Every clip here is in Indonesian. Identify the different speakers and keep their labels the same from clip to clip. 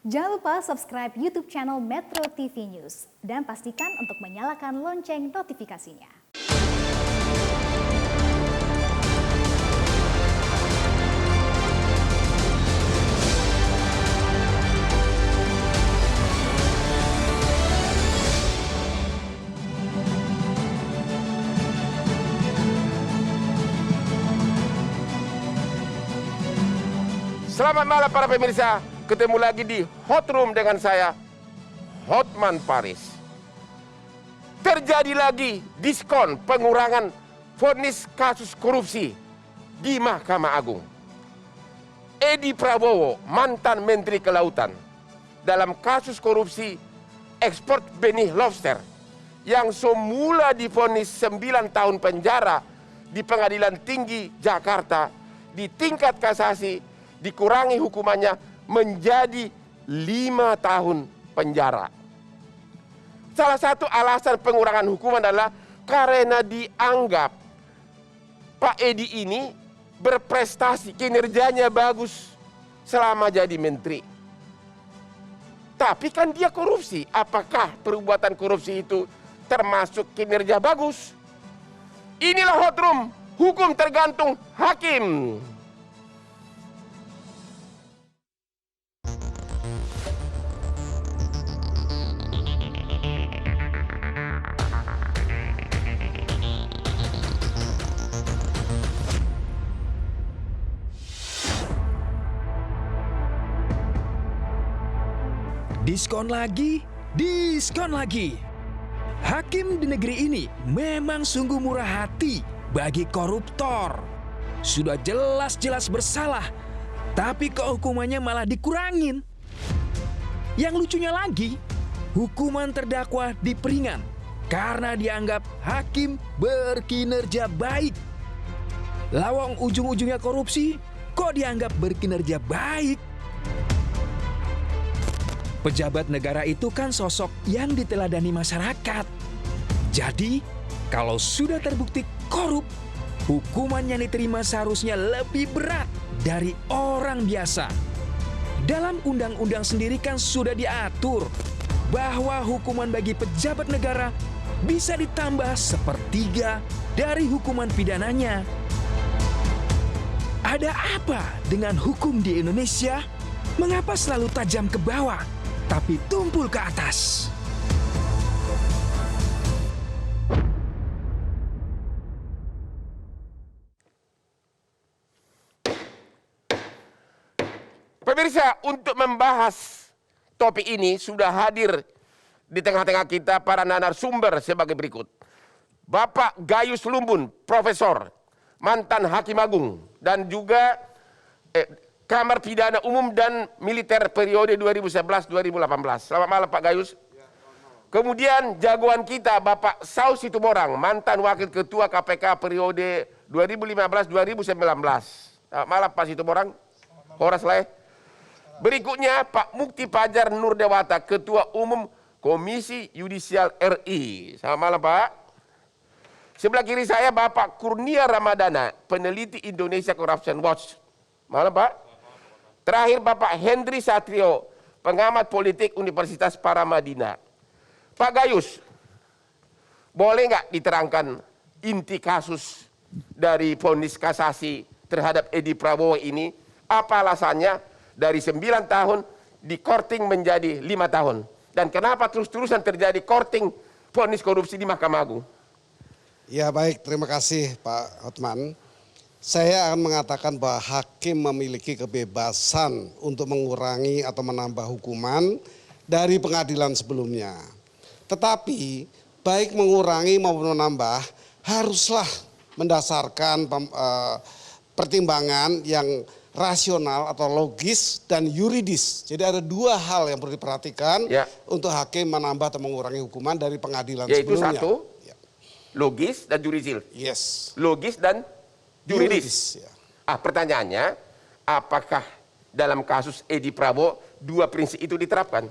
Speaker 1: Jangan lupa subscribe YouTube channel Metro TV News dan pastikan untuk menyalakan lonceng notifikasinya.
Speaker 2: Selamat malam para pemirsa, ketemu lagi di Hot Room dengan saya, Hotman Paris. Terjadi lagi diskon pengurangan vonis kasus korupsi di Mahkamah Agung. Edi Prabowo, mantan Menteri Kelautan, dalam kasus korupsi ekspor benih lobster yang semula divonis 9 tahun penjara di Pengadilan Tinggi Jakarta, di tingkat kasasi dikurangi hukumannya menjadi 5 tahun penjara. Salah satu alasan pengurangan hukuman adalah karena dianggap Pak Edi ini berprestasi, kinerjanya bagus selama jadi menteri. Tapi kan dia korupsi. Apakah perbuatan korupsi itu termasuk kinerja bagus? Inilah Hot Room, hukum tergantung hakim.
Speaker 3: Diskon lagi, diskon lagi. Hakim di negeri ini memang sungguh murah hati bagi koruptor. Sudah jelas-jelas bersalah, tapi kok hukumannya malah dikurangin. Yang lucunya lagi, hukuman terdakwa diperingan karena dianggap hakim berkinerja baik. Lawang ujung-ujungnya korupsi, kok dianggap berkinerja baik? Pejabat negara itu kan sosok yang diteladani masyarakat. Jadi, kalau sudah terbukti korup, hukuman yang diterima seharusnya lebih berat dari orang biasa. Dalam undang-undang sendiri kan sudah diatur bahwa hukuman bagi pejabat negara bisa ditambah 1/3 dari hukuman pidananya. Ada apa dengan hukum di Indonesia? Mengapa selalu tajam ke bawah tapi tumpul ke atas?
Speaker 2: Pemirsa, untuk membahas topik ini sudah hadir di tengah-tengah kita para narasumber sebagai berikut. Bapak Gayus Lumbun, Profesor, mantan Hakim Agung, dan juga Kamar Pidana Umum dan Militer periode 2011-2018. Selamat malam Pak Gayus. Kemudian jagoan kita Bapak Saud Situmorang, mantan Wakil Ketua KPK periode 2015-2019. Selamat malam Pak Situmorang. Horas lah. Berikutnya Pak Mukti Pajar Nurdewata, Ketua Umum Komisi Yudisial RI. Selamat malam Pak. Sebelah kiri saya Bapak Kurnia Ramadana, peneliti Indonesia Corruption Watch. Malam Pak. Terakhir Bapak Hendri Satrio, pengamat politik Universitas Paramadina. Pak Gayus, boleh nggak diterangkan inti kasus dari vonis kasasi terhadap Edi Prabowo ini? Apa alasannya dari 9 tahun di-korting menjadi 5 tahun? Dan kenapa terus-terusan terjadi korting vonis korupsi di Mahkamah Agung?
Speaker 4: Ya baik, terima kasih Pak Hotman. Saya akan mengatakan bahwa hakim memiliki kebebasan untuk mengurangi atau menambah hukuman dari pengadilan sebelumnya. Tetapi baik mengurangi maupun menambah haruslah mendasarkan pertimbangan yang rasional atau logis dan yuridis. Jadi ada dua hal yang perlu diperhatikan untuk hakim menambah atau mengurangi hukuman dari pengadilan sebelumnya.
Speaker 2: Yaitu satu, logis dan yuridis.
Speaker 4: Yes.
Speaker 2: Logis dan yuridis.
Speaker 4: Ya.
Speaker 2: Pertanyaannya, apakah dalam kasus Edi Prabowo dua prinsip itu diterapkan?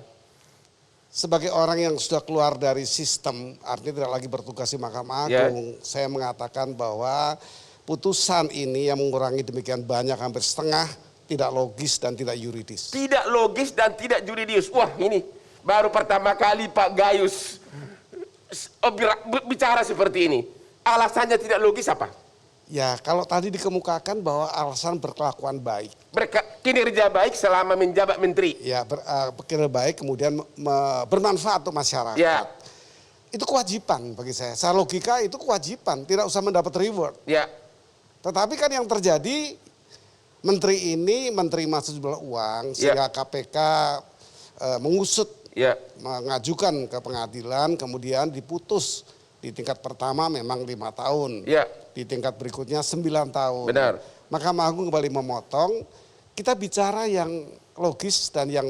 Speaker 4: Sebagai orang yang sudah keluar dari sistem, artinya tidak lagi bertugas di Mahkamah Agung, saya mengatakan bahwa putusan ini yang mengurangi demikian banyak, hampir setengah tidak logis dan tidak yuridis.
Speaker 2: Tidak logis dan tidak juridis. Wah, ini baru pertama kali Pak Gayus bicara seperti ini. Alasannya tidak logis apa?
Speaker 4: Ya, kalau tadi dikemukakan bahwa alasan berkelakuan baik.
Speaker 2: Kinerja baik selama menjabat menteri.
Speaker 4: Ya, kinerja baik kemudian bermanfaat untuk masyarakat.
Speaker 2: Ya.
Speaker 4: Itu kewajiban bagi saya. Secara logika itu kewajiban, tidak usah mendapat reward.
Speaker 2: Ya.
Speaker 4: Tetapi kan yang terjadi, menteri ini menerima sejumlah uang sehingga KPK mengusut, mengajukan ke pengadilan, kemudian diputus. Di tingkat pertama memang 5 tahun, di tingkat berikutnya 9 tahun.
Speaker 2: Benar.
Speaker 4: Mahkamah Agung kembali memotong. Kita bicara yang logis dan yang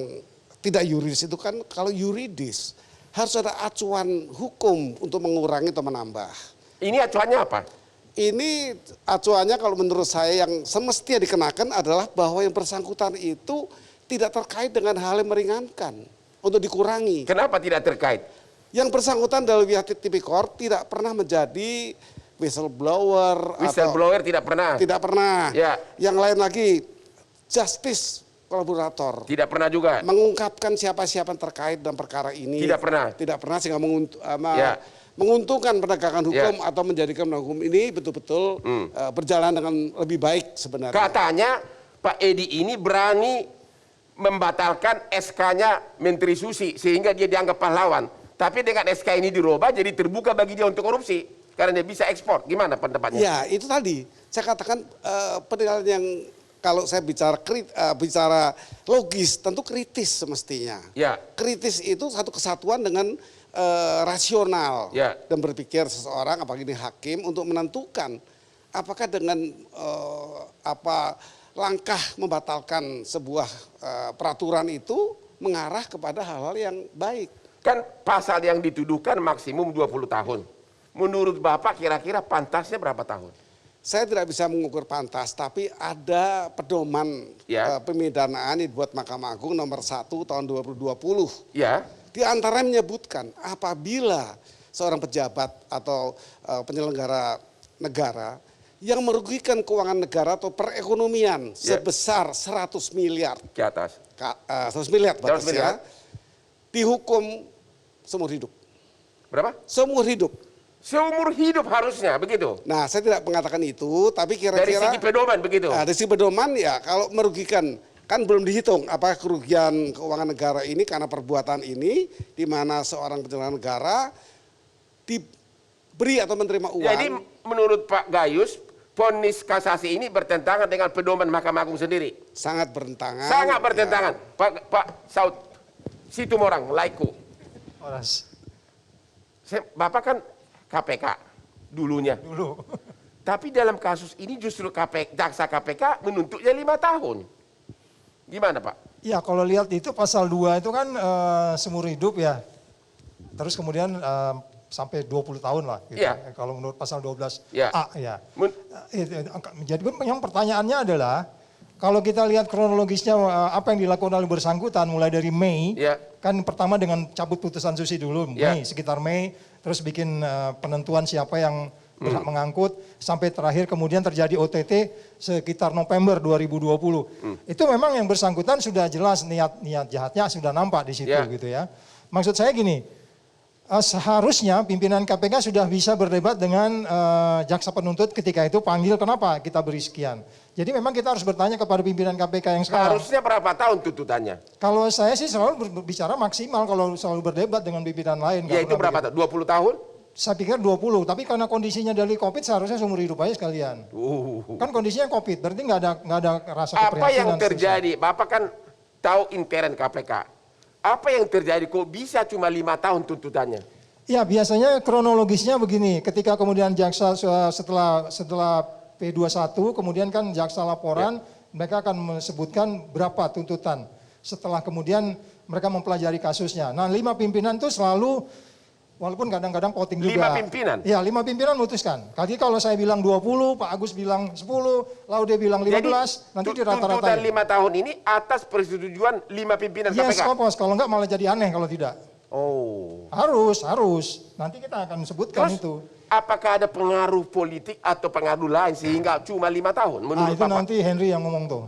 Speaker 4: tidak yuridis itu kan, kalau yuridis harus ada acuan hukum untuk mengurangi atau menambah.
Speaker 2: Ini acuannya apa?
Speaker 4: Ini acuannya kalau menurut saya yang semestinya dikenakan adalah bahwa yang bersangkutan itu tidak terkait dengan hal yang meringankan untuk dikurangi.
Speaker 2: Kenapa tidak terkait?
Speaker 4: Yang bersangkutan dalam wilayah tipikor tidak pernah menjadi whistleblower.
Speaker 2: Whistleblower tidak pernah.
Speaker 4: Tidak pernah.
Speaker 2: Ya.
Speaker 4: Yang lain lagi justice kolaborator.
Speaker 2: Tidak pernah juga.
Speaker 4: Mengungkapkan siapa-siapa yang terkait dalam perkara ini.
Speaker 2: Tidak pernah.
Speaker 4: Tidak pernah sehingga menguntungkan penegakan hukum atau menjadikan penegakan hukum ini betul-betul berjalan dengan lebih baik sebenarnya.
Speaker 2: Katanya Pak Edi ini berani membatalkan SK-nya Menteri Susi sehingga dia dianggap pahlawan. Tapi dengan SK ini dirubah jadi terbuka bagi dia untuk korupsi karena dia bisa ekspor. Gimana pendapatnya?
Speaker 4: Ya, itu tadi saya katakan penilaian yang kalau saya bicara logis tentu kritis semestinya.
Speaker 2: Ya.
Speaker 4: Kritis itu satu kesatuan dengan rasional dan berpikir seseorang apalagi ini hakim untuk menentukan apakah dengan langkah membatalkan sebuah peraturan itu mengarah kepada hal-hal yang baik.
Speaker 2: Kan pasal yang dituduhkan maksimum 20 tahun. Menurut Bapak kira-kira pantasnya berapa tahun?
Speaker 4: Saya tidak bisa mengukur pantas, tapi ada pedoman pemidanaan yang dibuat Mahkamah Agung nomor 1 tahun 2020.
Speaker 2: Ya.
Speaker 4: Di antaranya menyebutkan apabila seorang pejabat atau penyelenggara negara yang merugikan keuangan negara atau perekonomian sebesar 100 miliar.
Speaker 2: Ke atas.
Speaker 4: 100 miliar batasnya. Dihukum seumur hidup.
Speaker 2: Berapa?
Speaker 4: Seumur hidup.
Speaker 2: Seumur hidup harusnya begitu.
Speaker 4: Nah, saya tidak mengatakan itu, tapi kira-kira
Speaker 2: dari segi pedoman begitu.
Speaker 4: Dari segi pedoman ya, kalau merugikan kan belum dihitung apakah kerugian keuangan negara ini karena perbuatan ini, di mana seorang penyelenggara negara diberi atau menerima uang.
Speaker 2: Jadi menurut Pak Gayus, vonis kasasi ini bertentangan dengan pedoman Mahkamah Agung sendiri.
Speaker 4: Sangat bertentangan.
Speaker 2: Sangat bertentangan. Ya. Pak Saud Situmorang, Laiku. Bapak kan KPK dulunya. Dulu. Tapi dalam kasus ini justru jaksa KPK menuntutnya 5 tahun. Gimana Pak?
Speaker 5: Ya kalau lihat itu pasal 2 itu kan seumur hidup ya. Terus kemudian sampai 20 tahun lah. Gitu.
Speaker 2: Ya.
Speaker 5: Kalau menurut pasal 12A ya. Jadi yang pertanyaannya adalah, kalau kita lihat kronologisnya apa yang dilakukan oleh bersangkutan mulai dari Mei, kan pertama dengan cabut putusan Susi dulu, Mei, sekitar Mei, terus bikin penentuan siapa yang berhak mengangkut, sampai terakhir kemudian terjadi OTT sekitar November 2020. Itu memang yang bersangkutan sudah jelas niat jahatnya sudah nampak di situ gitu ya. Maksud saya gini, seharusnya pimpinan KPK sudah bisa berdebat dengan jaksa penuntut ketika itu panggil kenapa kita beri sekian. Jadi memang kita harus bertanya kepada pimpinan KPK yang sekarang.
Speaker 2: Harusnya berapa tahun tuntutannya?
Speaker 5: Kalau saya sih selalu berbicara maksimal kalau selalu berdebat dengan pimpinan lain.
Speaker 2: Ya itu berapa tahun? 20 tahun?
Speaker 5: Saya pikir 20, tapi karena kondisinya dari COVID seharusnya seumur hidup aja sekalian. Kan kondisinya COVID, berarti nggak ada rasa keprihatinan.
Speaker 2: Apa yang terjadi? Bapak kan tahu intern KPK. Apa yang terjadi kok bisa cuma 5 tahun tuntutannya?
Speaker 5: Ya biasanya kronologisnya begini, ketika kemudian jaksa setelah P21 kemudian kan jaksa laporan mereka akan menyebutkan berapa tuntutan. Setelah kemudian mereka mempelajari kasusnya. Nah 5 pimpinan itu selalu, walaupun kadang-kadang voting juga.
Speaker 2: 5 pimpinan?
Speaker 5: Ya 5 pimpinan memutuskan. Tadi kalau saya bilang 20, Pak Agus bilang 10, Laude bilang 15,
Speaker 2: jadi,
Speaker 5: nanti di rata-rata.
Speaker 2: Tuntutan 5 tahun ini atas persetujuan 5 pimpinan KPK?
Speaker 5: Yes, of course. Kalau enggak malah jadi aneh kalau tidak.
Speaker 2: Oh.
Speaker 5: Harus. Nanti kita akan sebutkan. Terus, itu.
Speaker 2: apakah ada pengaruh politik atau pengaruh lain sehingga cuma 5 tahun? Menurut
Speaker 5: itu
Speaker 2: Bapak?
Speaker 5: nanti Henry yang ngomong tuh.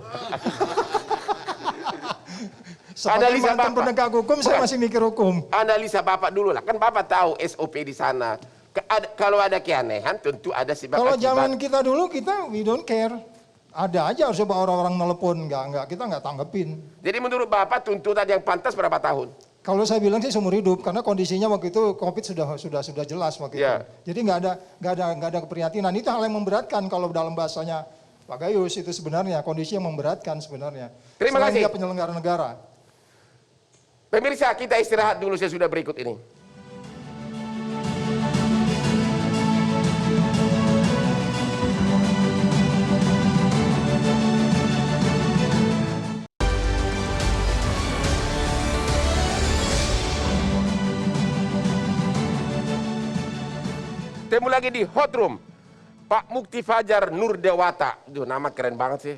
Speaker 5: Sebagai
Speaker 2: Analisa
Speaker 5: mantan
Speaker 2: Bapak.
Speaker 5: penegak hukum, saya
Speaker 2: Bukan.
Speaker 5: masih mikir hukum.
Speaker 2: Analisa Bapak dulu lah, kan Bapak tahu SOP di sana. Kalau ada keanehan tentu ada sebab
Speaker 5: Kalau
Speaker 2: akibat.
Speaker 5: zaman kita dulu, kita we don't care. Ada aja harus orang-orang nelpon, kita nggak tanggepin.
Speaker 2: Jadi menurut Bapak tuntutan yang pantas berapa tahun?
Speaker 5: Kalau saya bilang sih seumur hidup, karena kondisinya waktu itu COVID sudah jelas waktu itu. Jadi nggak ada keprihatinan. Itu hal yang memberatkan kalau dalam bahasanya Pak Gayus itu sebenarnya kondisi yang memberatkan sebenarnya.
Speaker 2: Terima
Speaker 5: Selain
Speaker 2: kasih.
Speaker 5: dia penyelenggara negara.
Speaker 2: Pemirsa, kita istirahat dulu sesudah berikut ini. Temu lagi di Hot Room. Pak Mukti Fajar Nur Dewata. Duh, nama keren banget sih.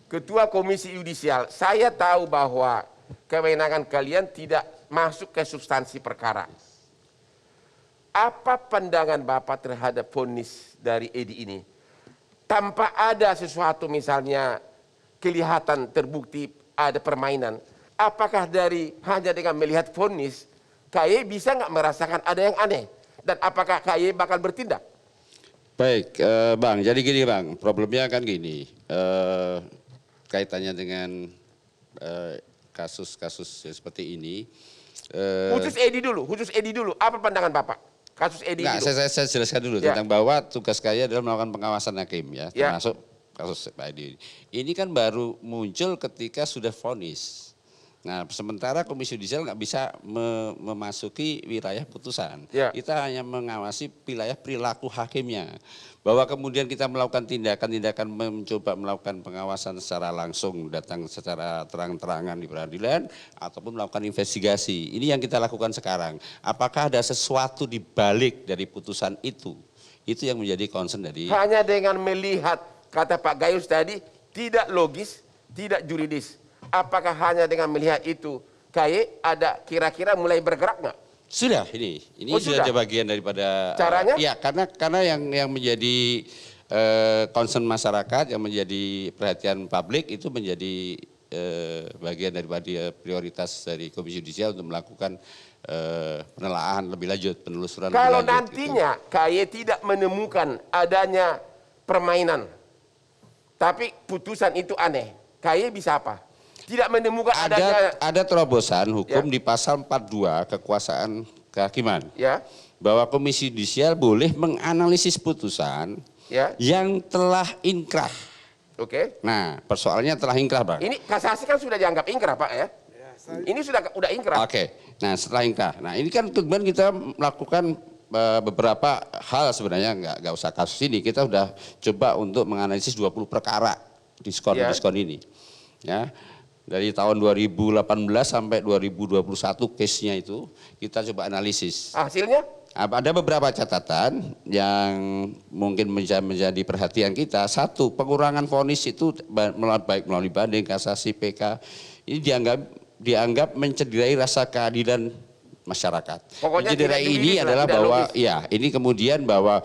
Speaker 2: Ketua Komisi Yudisial. Saya tahu bahwa kewenangan kalian tidak masuk ke substansi perkara. Apa pandangan Bapak terhadap vonis dari Edi ini? Tanpa ada sesuatu misalnya kelihatan terbukti ada permainan. Apakah hanya dengan melihat vonis, KY bisa nggak merasakan ada yang aneh? Dan apakah KY bakal bertindak?
Speaker 6: Baik, Bang. Jadi gini, Bang. Problemnya kan gini. Kaitannya dengan kasus-kasus seperti ini.
Speaker 2: Khusus Edi dulu. Apa pandangan Bapak? Kasus Edi dulu.
Speaker 6: Saya jelaskan dulu tentang bahwa tugas KY adalah melakukan pengawasan hakim ya, termasuk kasus Pak Edi. Ini kan baru muncul ketika sudah vonis. Nah, sementara Komisi Yudisial nggak bisa memasuki wilayah putusan. Kita hanya mengawasi wilayah perilaku hakimnya. Bahwa kemudian kita melakukan tindakan-tindakan mencoba melakukan pengawasan secara langsung, datang secara terang-terangan di peradilan, ataupun melakukan investigasi. Ini yang kita lakukan sekarang. Apakah ada sesuatu di balik dari putusan itu? Itu yang menjadi concern dari...
Speaker 2: Hanya dengan melihat, kata Pak Gayus tadi, tidak logis, tidak juridis. Apakah hanya dengan melihat itu, KY ada kira-kira mulai bergerak nggak?
Speaker 6: Sudah, ini sudah ada bagian daripada
Speaker 2: caranya.
Speaker 6: Ya, karena yang menjadi concern masyarakat, yang menjadi perhatian publik itu menjadi bagian daripada prioritas dari Komisi Yudisial untuk melakukan penelaahan lebih lanjut, penelusuran.
Speaker 2: Kalau
Speaker 6: lebih lanjut,
Speaker 2: nantinya KY tidak menemukan adanya permainan, tapi putusan itu aneh, KY bisa apa? Tidak menemukan
Speaker 6: ada terobosan hukum di pasal 42 kekuasaan kehakiman. Bahwa Komisi Yudisial boleh menganalisis putusan yang telah inkrah. Nah, persoalannya telah inkrah, Bang.
Speaker 2: Ini kasasi kan sudah dianggap inkrah, Pak ya? Ini sudah inkrah.
Speaker 6: Nah, setelah inkrah. Nah, ini kan kemudian kita melakukan beberapa hal sebenarnya, nggak usah kasus ini. Kita sudah coba untuk menganalisis 20 perkara diskon ini. Ya. Dari tahun 2018 sampai 2021 case-nya itu kita coba analisis.
Speaker 2: Hasilnya?
Speaker 6: Ada beberapa catatan yang mungkin menjadi perhatian kita. Satu, pengurangan vonis itu baik melalui banding, kasasi, PK, ini dianggap mencederai rasa keadilan masyarakat.
Speaker 2: Pokoknya
Speaker 6: ini adalah bahwa ini kemudian bahwa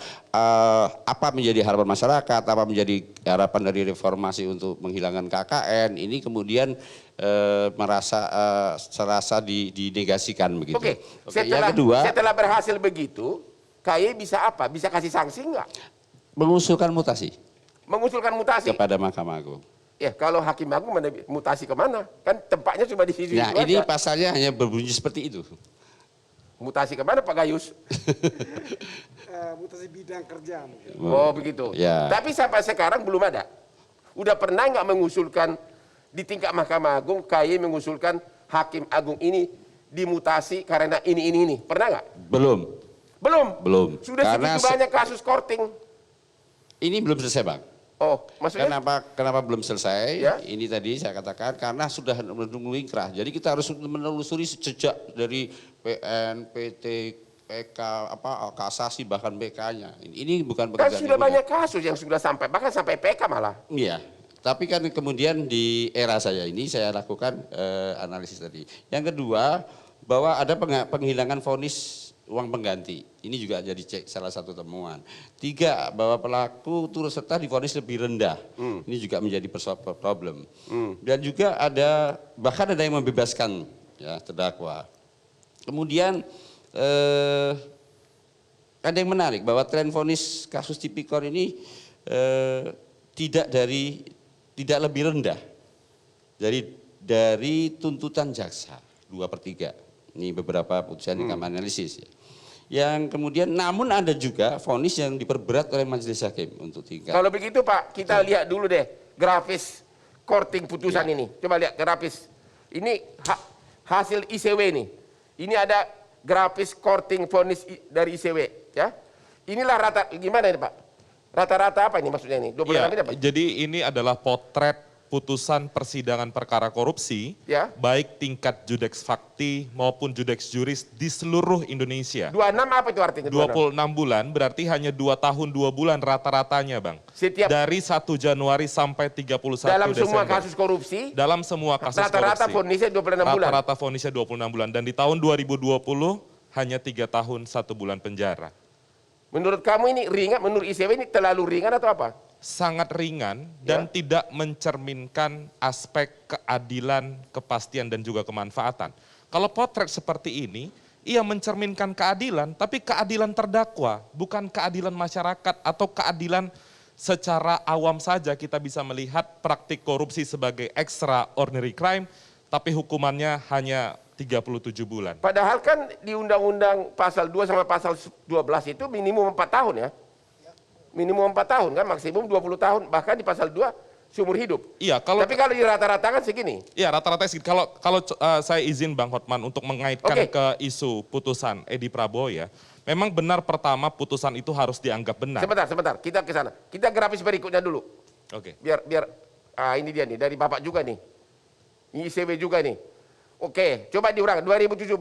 Speaker 6: apa menjadi harapan masyarakat, apa menjadi harapan dari reformasi untuk menghilangkan KKN, ini kemudian serasa dinegasikan begitu. Yang kedua,
Speaker 2: setelah berhasil begitu, KY bisa apa? Bisa kasih sanksi enggak?
Speaker 6: Mengusulkan mutasi.
Speaker 2: Mengusulkan mutasi
Speaker 6: kepada Mahkamah Agung.
Speaker 2: Ya, kalau Hakim Agung mutasi kemana? Kan tempatnya cuma di situ.
Speaker 6: Nah, ini pasalnya hanya berbunyi seperti itu.
Speaker 2: Mutasi kemana Pak Gayus?
Speaker 4: Mutasi bidang kerja.
Speaker 2: Oh begitu. Tapi sampai sekarang belum ada. Udah pernah nggak mengusulkan di tingkat Mahkamah Agung, KY mengusulkan Hakim Agung ini dimutasi karena ini. Pernah nggak? Belum. Sudah segitu banyak kasus korting.
Speaker 6: Ini belum selesai, Bang.
Speaker 2: Oh, maksudnya?
Speaker 6: Kenapa belum selesai? Ini tadi saya katakan karena sudah menunggu inkrah. Jadi kita harus menelusuri sejak dari PN, PT, PK, kasasi bahkan PK-nya. Ini bukan pekerjaan.
Speaker 2: Kan sudah banyak kasus yang sudah sampai bahkan sampai PK malah.
Speaker 6: Iya. Tapi kan kemudian di era saya ini saya lakukan analisis tadi. Yang kedua, bahwa ada penghilangan vonis uang pengganti. Ini juga jadi salah satu temuan. 3, bahwa pelaku turut serta divonis lebih rendah. Ini juga menjadi problem. Dan juga bahkan ada yang membebaskan ya terdakwa. Kemudian ada yang menarik bahwa tren vonis kasus tipikor ini tidak lebih rendah dari tuntutan jaksa 2/3. Ini beberapa putusan yang kami analisis ya. Yang kemudian namun ada juga vonis yang diperberat oleh majelis hakim untuk tingkat.
Speaker 2: Kalau begitu Pak, kita lihat dulu deh grafis korting putusan ini. Coba lihat grafis. Ini hasil ICW nih. Ini ada grafis korting vonis dari ICW ya. Inilah rata gimana ini Pak? Rata-rata apa ini maksudnya ini? 20
Speaker 7: ya,
Speaker 2: kali dapat.
Speaker 7: jadi ini adalah potret putusan persidangan perkara korupsi,
Speaker 2: ya,
Speaker 7: baik tingkat judeks fakti maupun judeks juris di seluruh Indonesia.
Speaker 2: 26 apa itu artinya?
Speaker 7: 26 bulan berarti hanya 2 tahun 2 bulan rata-ratanya Bang.
Speaker 2: Dari
Speaker 7: 1 Januari sampai 31
Speaker 2: dalam
Speaker 7: Desember.
Speaker 2: semua kasus korupsi?
Speaker 7: Dalam semua kasus
Speaker 2: rata-rata
Speaker 7: korupsi.
Speaker 2: vonisnya 26 bulan?
Speaker 7: Rata-rata vonisnya 26 bulan. Dan di tahun 2020 hanya 3 tahun 1 bulan penjara.
Speaker 2: Menurut kamu ini ringan, menurut ICW ini terlalu ringan atau apa?
Speaker 7: Sangat ringan dan tidak mencerminkan aspek keadilan, kepastian dan juga kemanfaatan. Kalau potret seperti ini, ia mencerminkan keadilan, tapi keadilan terdakwa, bukan keadilan masyarakat atau keadilan secara awam saja kita bisa melihat praktik korupsi sebagai extraordinary crime, tapi hukumannya hanya 37 bulan.
Speaker 2: Padahal kan di Undang-Undang pasal 2 sama pasal 12 itu minimum 4 tahun ya. Minimum 4 tahun kan, maksimum 20 tahun, bahkan di pasal 2 seumur hidup.
Speaker 7: Iya,
Speaker 2: tapi kalau di rata-rata kan segini.
Speaker 7: Iya, rata-rata segini. Kalau saya izin Bang Hotman untuk mengaitkan ke isu putusan Edi Prabowo ya. Memang benar pertama putusan itu harus dianggap benar.
Speaker 2: Sebentar, kita ke sana. Kita grafis berikutnya dulu.
Speaker 7: Oke.
Speaker 2: Biar ini dia nih, dari Bapak juga nih. ICW juga nih. Oke, coba diurang. 2017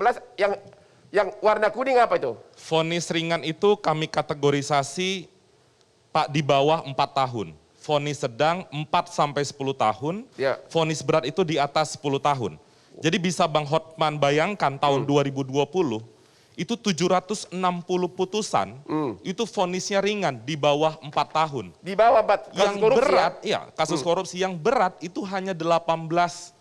Speaker 2: yang warna kuning apa itu?
Speaker 7: Vonis ringan itu kami kategorisasi Pak di bawah 4 tahun. Vonis sedang 4 sampai 10 tahun.
Speaker 2: Ya.
Speaker 7: Vonis berat itu di atas 10 tahun. Jadi bisa Bang Hotman bayangkan tahun 2020 itu 760 putusan itu vonisnya ringan di bawah 4 tahun.
Speaker 2: Di bawah 4
Speaker 7: yang berat, ya kasus korupsi yang berat itu hanya 18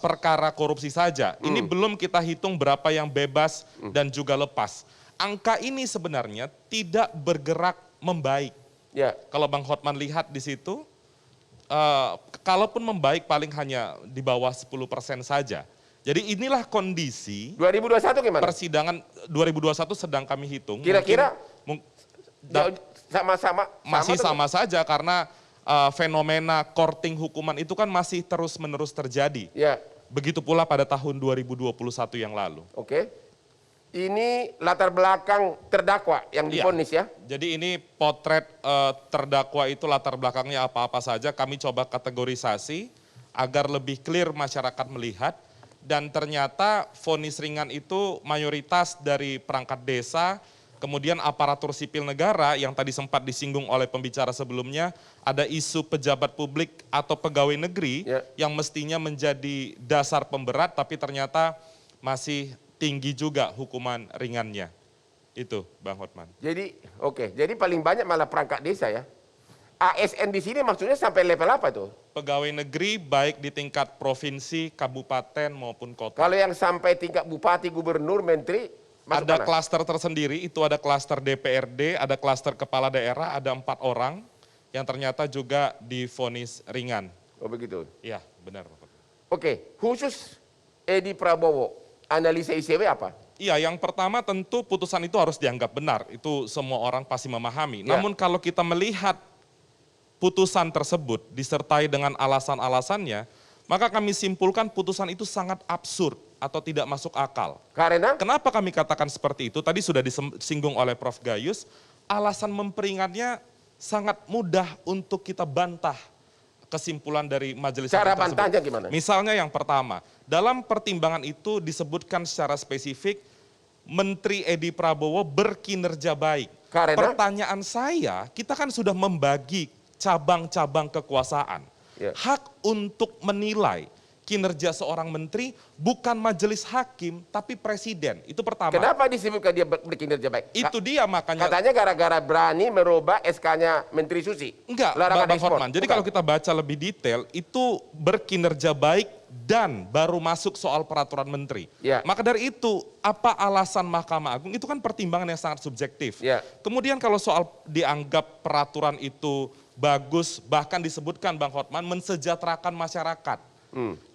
Speaker 7: perkara korupsi saja. Ini belum kita hitung berapa yang bebas dan juga lepas. Angka ini sebenarnya tidak bergerak membaik.
Speaker 2: Ya.
Speaker 7: Kalau Bang Hotman lihat di situ, kalaupun membaik paling hanya di bawah 10% saja. Jadi inilah kondisi
Speaker 2: 2021 gimana?
Speaker 7: Persidangan 2021 sedang kami hitung.
Speaker 2: Kira-kira sama-sama
Speaker 7: masih sama saja karena fenomena korting hukuman itu kan masih terus-menerus terjadi.
Speaker 2: Ya.
Speaker 7: Begitu pula pada tahun 2021 yang lalu.
Speaker 2: Oke. Ini latar belakang terdakwa yang divonis ya?
Speaker 7: Jadi ini potret terdakwa itu latar belakangnya apa-apa saja. Kami coba kategorisasi agar lebih clear masyarakat melihat. Dan ternyata vonis ringan itu mayoritas dari perangkat desa, kemudian aparatur sipil negara yang tadi sempat disinggung oleh pembicara sebelumnya, ada isu pejabat publik atau pegawai negeri yang mestinya menjadi dasar pemberat, tapi ternyata masih tinggi juga hukuman ringannya. Itu Bang Hotman.
Speaker 2: Jadi jadi paling banyak malah perangkat desa ya. ASN di sini maksudnya sampai level apa tuh?
Speaker 7: Pegawai negeri baik di tingkat provinsi, kabupaten maupun kota.
Speaker 2: Kalau yang sampai tingkat bupati, gubernur, menteri,
Speaker 7: ada klaster tersendiri, itu ada klaster DPRD, ada klaster kepala daerah, ada 4 orang yang ternyata juga divonis ringan.
Speaker 2: Oh begitu?
Speaker 7: Iya, benar.
Speaker 2: Oke, khusus Edi Prabowo, analisa ICW apa?
Speaker 7: Iya, yang pertama tentu putusan itu harus dianggap benar, itu semua orang pasti memahami. Namun kalau kita melihat putusan tersebut disertai dengan alasan-alasannya, maka kami simpulkan putusan itu sangat absurd atau tidak masuk akal.
Speaker 2: Karena?
Speaker 7: Kenapa kami katakan seperti itu? Tadi sudah disinggung oleh Prof. Gayus, alasan memperingatnya sangat mudah untuk kita bantah kesimpulan dari majelis hakim tersebut.
Speaker 2: Cara bantahnya gimana?
Speaker 7: Misalnya yang pertama, dalam pertimbangan itu disebutkan secara spesifik Menteri Edi Prabowo berkinerja baik.
Speaker 2: Karena?
Speaker 7: Pertanyaan saya, kita kan sudah membagi cabang-cabang kekuasaan. Hak untuk menilai kinerja seorang menteri bukan majelis hakim, tapi presiden. Itu pertama.
Speaker 2: Kenapa disebutkan dia berkinerja baik?
Speaker 7: Itu dia makanya.
Speaker 2: Katanya gara-gara berani merubah SK-nya Menteri Susi.
Speaker 7: Enggak,
Speaker 2: Larangan
Speaker 7: Bang
Speaker 2: ekspor.
Speaker 7: Hotman. Jadi kalau kita baca lebih detail, itu berkinerja baik dan baru masuk soal peraturan menteri.
Speaker 2: Ya.
Speaker 7: Maka dari itu, apa alasan Mahkamah Agung? Itu kan pertimbangan yang sangat subjektif.
Speaker 2: Ya.
Speaker 7: Kemudian kalau soal dianggap peraturan itu bagus, bahkan disebutkan Bang Hotman, mensejahterakan masyarakat.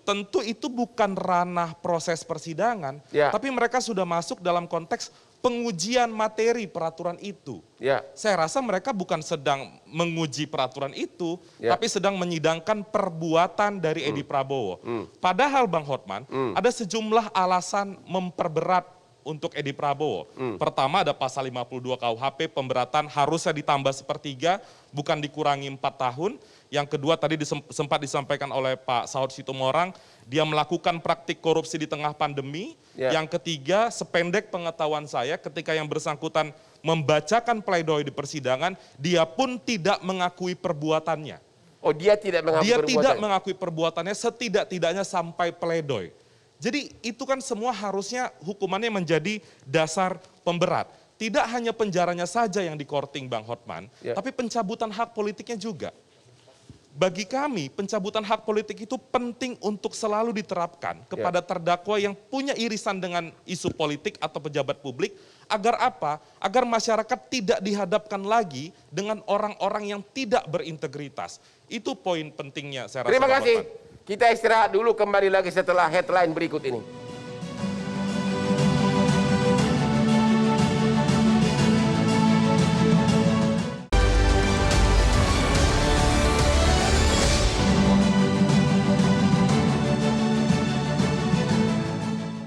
Speaker 7: Tentu itu bukan ranah proses persidangan,
Speaker 2: Ya.
Speaker 7: tapi mereka sudah masuk dalam konteks pengujian materi peraturan itu.
Speaker 2: Ya.
Speaker 7: Saya rasa mereka bukan sedang menguji peraturan itu,
Speaker 2: Ya.
Speaker 7: tapi sedang menyidangkan perbuatan dari Edi Prabowo. Padahal Bang Hotman, ada sejumlah alasan memperberat untuk Edi Prabowo. Pertama ada pasal 52 KUHP, pemberatan harusnya ditambah 1/3, bukan dikurangi 4 tahun. Yang kedua tadi sempat disampaikan oleh Pak Saud Situmorang, dia melakukan praktik korupsi di tengah pandemi.
Speaker 2: Ya.
Speaker 7: Yang ketiga, sependek pengetahuan saya, ketika yang bersangkutan membacakan pledoi di persidangan, dia pun tidak mengakui perbuatannya.
Speaker 2: Oh, dia tidak mengakui
Speaker 7: Dia
Speaker 2: perbuatan.
Speaker 7: tidak mengakui perbuatannya setidak-tidaknya sampai pledoi. Jadi itu kan semua harusnya hukumannya menjadi dasar pemberat. Tidak hanya penjaranya saja yang dikorting Bang Hotman,
Speaker 2: Ya.
Speaker 7: tapi pencabutan hak politiknya juga. Bagi kami, pencabutan hak politik itu penting untuk selalu diterapkan kepada terdakwa yang punya irisan dengan isu politik atau pejabat publik. Agar apa? Agar masyarakat tidak dihadapkan lagi dengan orang-orang yang tidak berintegritas. Itu poin pentingnya saya rasa.
Speaker 2: Terima
Speaker 7: Bang
Speaker 2: kasih.
Speaker 7: Hotman.
Speaker 2: Kita istirahat dulu, kembali lagi setelah headline berikut ini.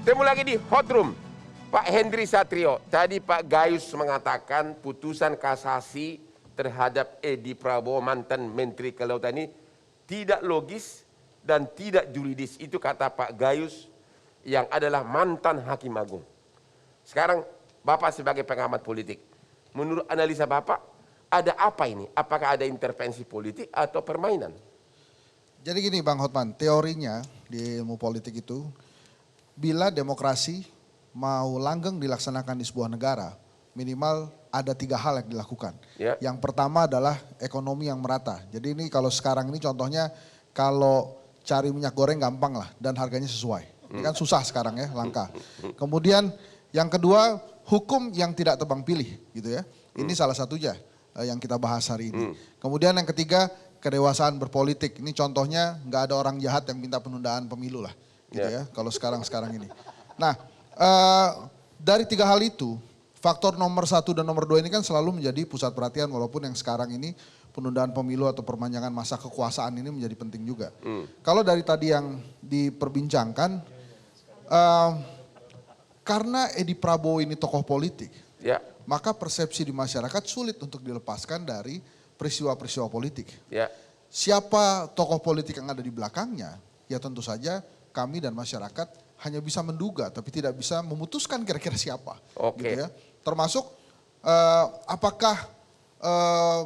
Speaker 2: Temu lagi di Hot Room. Pak Hendri Satrio, tadi Pak Gayus mengatakan putusan kasasi terhadap Edi Prabowo, mantan Menteri Kelautan ini tidak logis dan tidak juridis. Itu kata Pak Gayus yang adalah mantan Hakim Agung. Sekarang Bapak sebagai pengamat politik, menurut analisa Bapak, ada apa ini? Apakah ada intervensi politik atau permainan?
Speaker 8: Jadi gini Bang Hotman, teorinya di ilmu politik itu, bila demokrasi mau langgeng dilaksanakan di sebuah negara, minimal ada 3 hal yang dilakukan.
Speaker 2: Ya.
Speaker 8: Yang pertama adalah ekonomi yang merata. Jadi ini kalau sekarang ini contohnya, kalau cari minyak goreng gampang lah dan harganya sesuai. Ini kan susah sekarang ya, langka. Kemudian yang kedua, hukum yang tidak tebang pilih gitu ya. Ini salah satunya yang kita bahas hari ini. Kemudian yang ketiga, kedewasaan berpolitik. Ini contohnya nggak ada orang jahat yang minta penundaan pemilu lah. Gitu ya, kalau sekarang ini. Nah, dari 3 hal itu, faktor nomor 1 dan nomor 2 ini kan selalu menjadi pusat perhatian, walaupun yang sekarang ini penundaan pemilu atau perpanjangan masa kekuasaan ini menjadi penting juga. Kalau dari tadi yang diperbincangkan, karena Edi Prabowo ini tokoh politik, maka persepsi di masyarakat sulit untuk dilepaskan dari peristiwa-peristiwa politik. Siapa tokoh politik yang ada di belakangnya, ya tentu saja kami dan masyarakat hanya bisa menduga, tapi tidak bisa memutuskan kira-kira siapa. Gitu ya. Termasuk apakah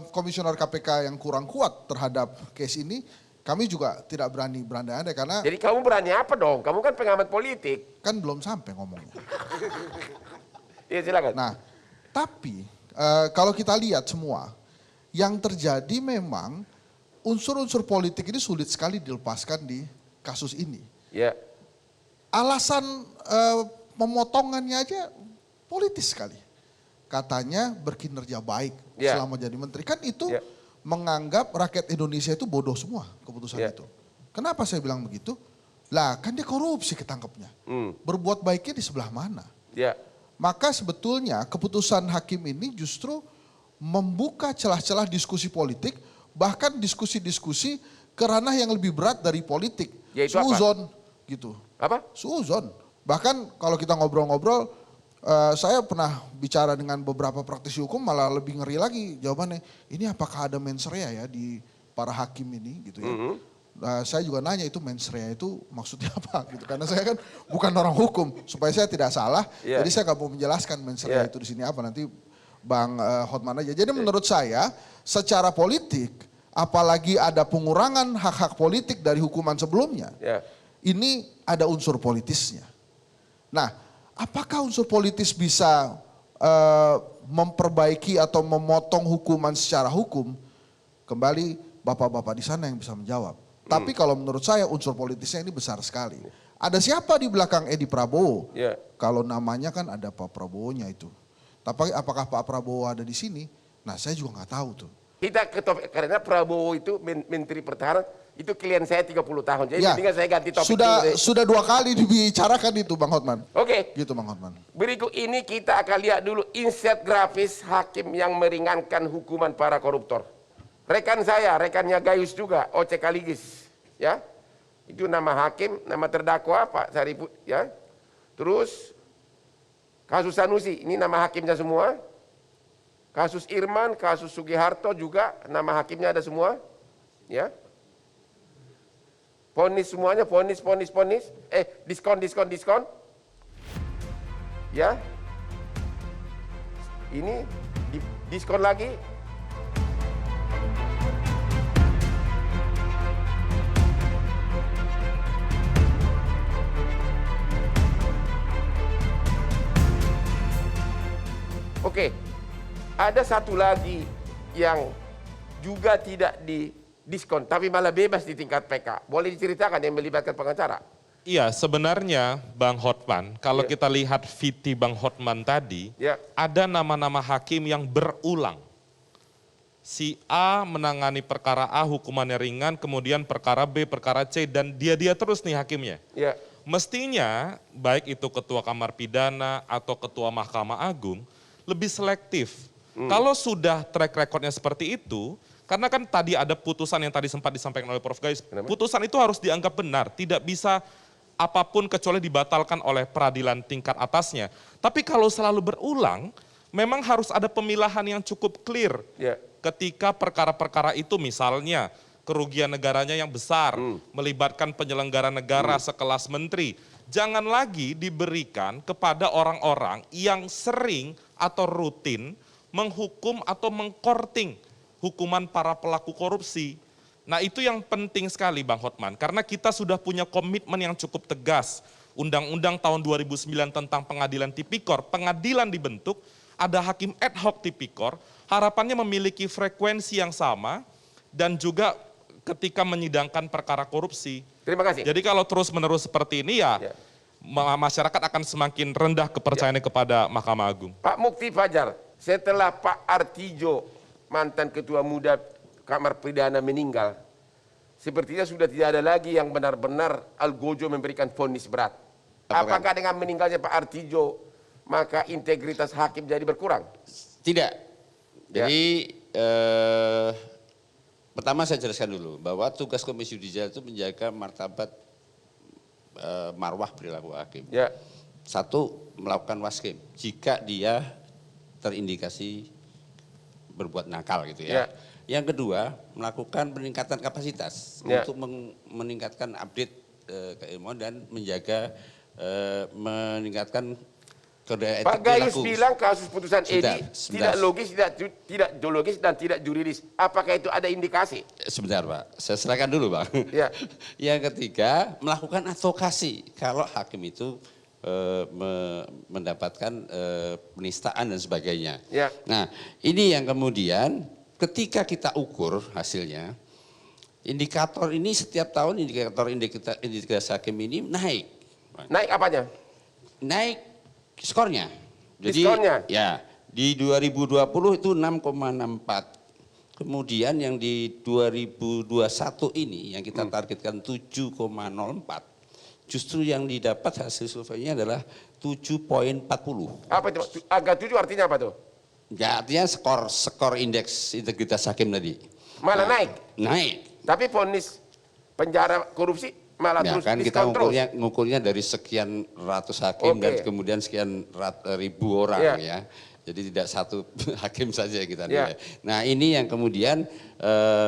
Speaker 8: komisioner KPK yang kurang kuat terhadap case ini, kami juga tidak berani berandai-andai karena...
Speaker 2: Jadi kamu berani apa dong? Kamu kan pengamat politik.
Speaker 8: Kan belum sampai ngomongnya.
Speaker 2: Iya silakan.
Speaker 8: Nah, tapi kalau kita lihat semua, yang terjadi memang unsur-unsur politik ini sulit sekali dilepaskan di kasus ini.
Speaker 2: Ya.
Speaker 8: Alasan pemotongannya aja politis sekali. Katanya berkinerja baik selama jadi menteri. Kan itu menganggap rakyat Indonesia itu bodoh semua keputusan itu. Kenapa saya bilang begitu? Lah kan dia korupsi ketangkepnya. Berbuat baiknya di sebelah mana? Maka sebetulnya keputusan hakim ini justru membuka celah-celah diskusi politik, bahkan diskusi-diskusi ke ranah yang lebih berat dari politik.
Speaker 2: Yaitu
Speaker 8: Suuzon gitu.
Speaker 2: Apa?
Speaker 8: Suuzon. Bahkan kalau kita ngobrol-ngobrol, saya pernah bicara dengan beberapa praktisi hukum malah lebih ngeri lagi jawabannya. Ini apakah ada mens rea ya di para hakim ini gitu ya. Saya juga nanya itu mens rea itu maksudnya apa gitu. Karena saya kan bukan orang hukum, supaya saya tidak salah. Jadi saya gak mau menjelaskan mens rea itu di sini apa, nanti Bang Hotman aja. Jadi menurut saya secara politik, apalagi ada pengurangan hak-hak politik dari hukuman sebelumnya, ini ada unsur politisnya. Nah, apakah unsur politis bisa memperbaiki atau memotong hukuman secara hukum? Kembali bapak-bapak di sana yang bisa menjawab. Tapi kalau menurut saya unsur politisnya ini besar sekali. Ada siapa di belakang Edi Prabowo? Kalau namanya kan ada Pak Prabowo-nya itu. Tapi apakah Pak Prabowo ada di sini? Nah, saya juga nggak tahu tuh.
Speaker 2: Kita karena Prabowo itu Menteri Pertahanan, itu klien saya 30 tahun. Jadi mendingan saya ganti topik.
Speaker 8: Sudah 2 kali dibicarakan itu Bang Hotman.
Speaker 2: Oke.
Speaker 8: Gitu Bang Hotman.
Speaker 2: Berikut ini kita akan lihat dulu insert grafis hakim yang meringankan hukuman para koruptor. Rekan saya, rekannya Gayus juga, Oce Kaligis. Ya. Itu nama hakim, nama terdakwa Pak Sariput. Ya. Terus kasus Sanusi, ini nama hakimnya semua. Kasus Irman, kasus Sugiharto juga nama hakimnya ada semua. Ya. Ponis semuanya, ponis. Diskon. Ya. Ini diskon lagi. Oke, ada satu lagi yang juga tidak di diskon, tapi malah bebas di tingkat PK. Boleh diceritakan yang melibatkan pengacara?
Speaker 7: Iya, sebenarnya Bang Hotman, kalau kita lihat VT Bang Hotman tadi, ada nama-nama hakim yang berulang. Si A menangani perkara A, hukumannya ringan, kemudian perkara B, perkara C, dan dia terus nih hakimnya. Mestinya, baik itu Ketua Kamar Pidana atau Ketua Mahkamah Agung, lebih selektif. Kalau sudah track recordnya seperti itu, karena kan tadi ada putusan yang tadi sempat disampaikan oleh Prof. Gayus, putusan itu harus dianggap benar, tidak bisa apapun kecuali dibatalkan oleh peradilan tingkat atasnya. Tapi kalau selalu berulang, memang harus ada pemilahan yang cukup clear. Ketika perkara-perkara itu misalnya kerugian negaranya yang besar, melibatkan penyelenggara negara sekelas menteri, jangan lagi diberikan kepada orang-orang yang sering atau rutin menghukum atau mengkorting hukuman para pelaku korupsi. Nah, itu yang penting sekali Bang Hotman, karena kita sudah punya komitmen yang cukup tegas. Undang-Undang tahun 2009 tentang pengadilan tipikor, pengadilan dibentuk, ada hakim ad hoc tipikor, harapannya memiliki frekuensi yang sama dan juga ketika menyidangkan perkara korupsi.
Speaker 2: Terima kasih.
Speaker 7: Jadi kalau terus-menerus seperti ini masyarakat akan semakin rendah kepercayaannya kepada Mahkamah Agung.
Speaker 2: Pak Mukti Fajar, setelah Pak Artijo, mantan ketua muda Kamar Pidana meninggal, sepertinya sudah tidak ada lagi yang benar-benar algojo memberikan vonis berat. Apakah dengan meninggalnya Pak Artijo, maka integritas hakim jadi berkurang?
Speaker 6: Tidak. Jadi pertama saya jelaskan dulu bahwa tugas Komisi Yudisial itu menjaga martabat marwah perilaku hakim. Satu, melakukan waskim jika dia terindikasi berbuat nakal gitu ya. Yang kedua, melakukan peningkatan kapasitas untuk meningkatkan update keilmuan dan menjaga meningkatkan kode etik
Speaker 2: Pak Gayus
Speaker 6: perilaku.
Speaker 2: bilang kasus putusan Edi tidak logis, tidak zoologis dan tidak juridis. Apakah itu ada indikasi?
Speaker 6: Sebentar Pak, saya serahkan dulu Pak. Yang ketiga, melakukan advokasi kalau hakim itu mendapatkan penistaan dan sebagainya. Nah, ini yang kemudian ketika kita ukur hasilnya, indikator ini setiap tahun indikator hakim ini naik.
Speaker 2: Naik apanya?
Speaker 6: Naik skornya. Jadi ya di 2020 itu 6,64. Kemudian yang di 2021 ini yang kita targetkan 7,04. Justru yang didapat hasil surveinya adalah 7,40.
Speaker 2: Apa itu? Angka 7 artinya apa tuh?
Speaker 6: Ya artinya skor indeks integritas hakim tadi.
Speaker 2: Malah naik?
Speaker 6: Naik.
Speaker 2: Tapi vonis penjara korupsi malah terus
Speaker 6: kan kita
Speaker 2: diskon
Speaker 6: ngukurnya dari sekian ratus hakim dan kemudian sekian ribu orang ya. Jadi tidak satu hakim saja kita nilai. Nah ini yang kemudian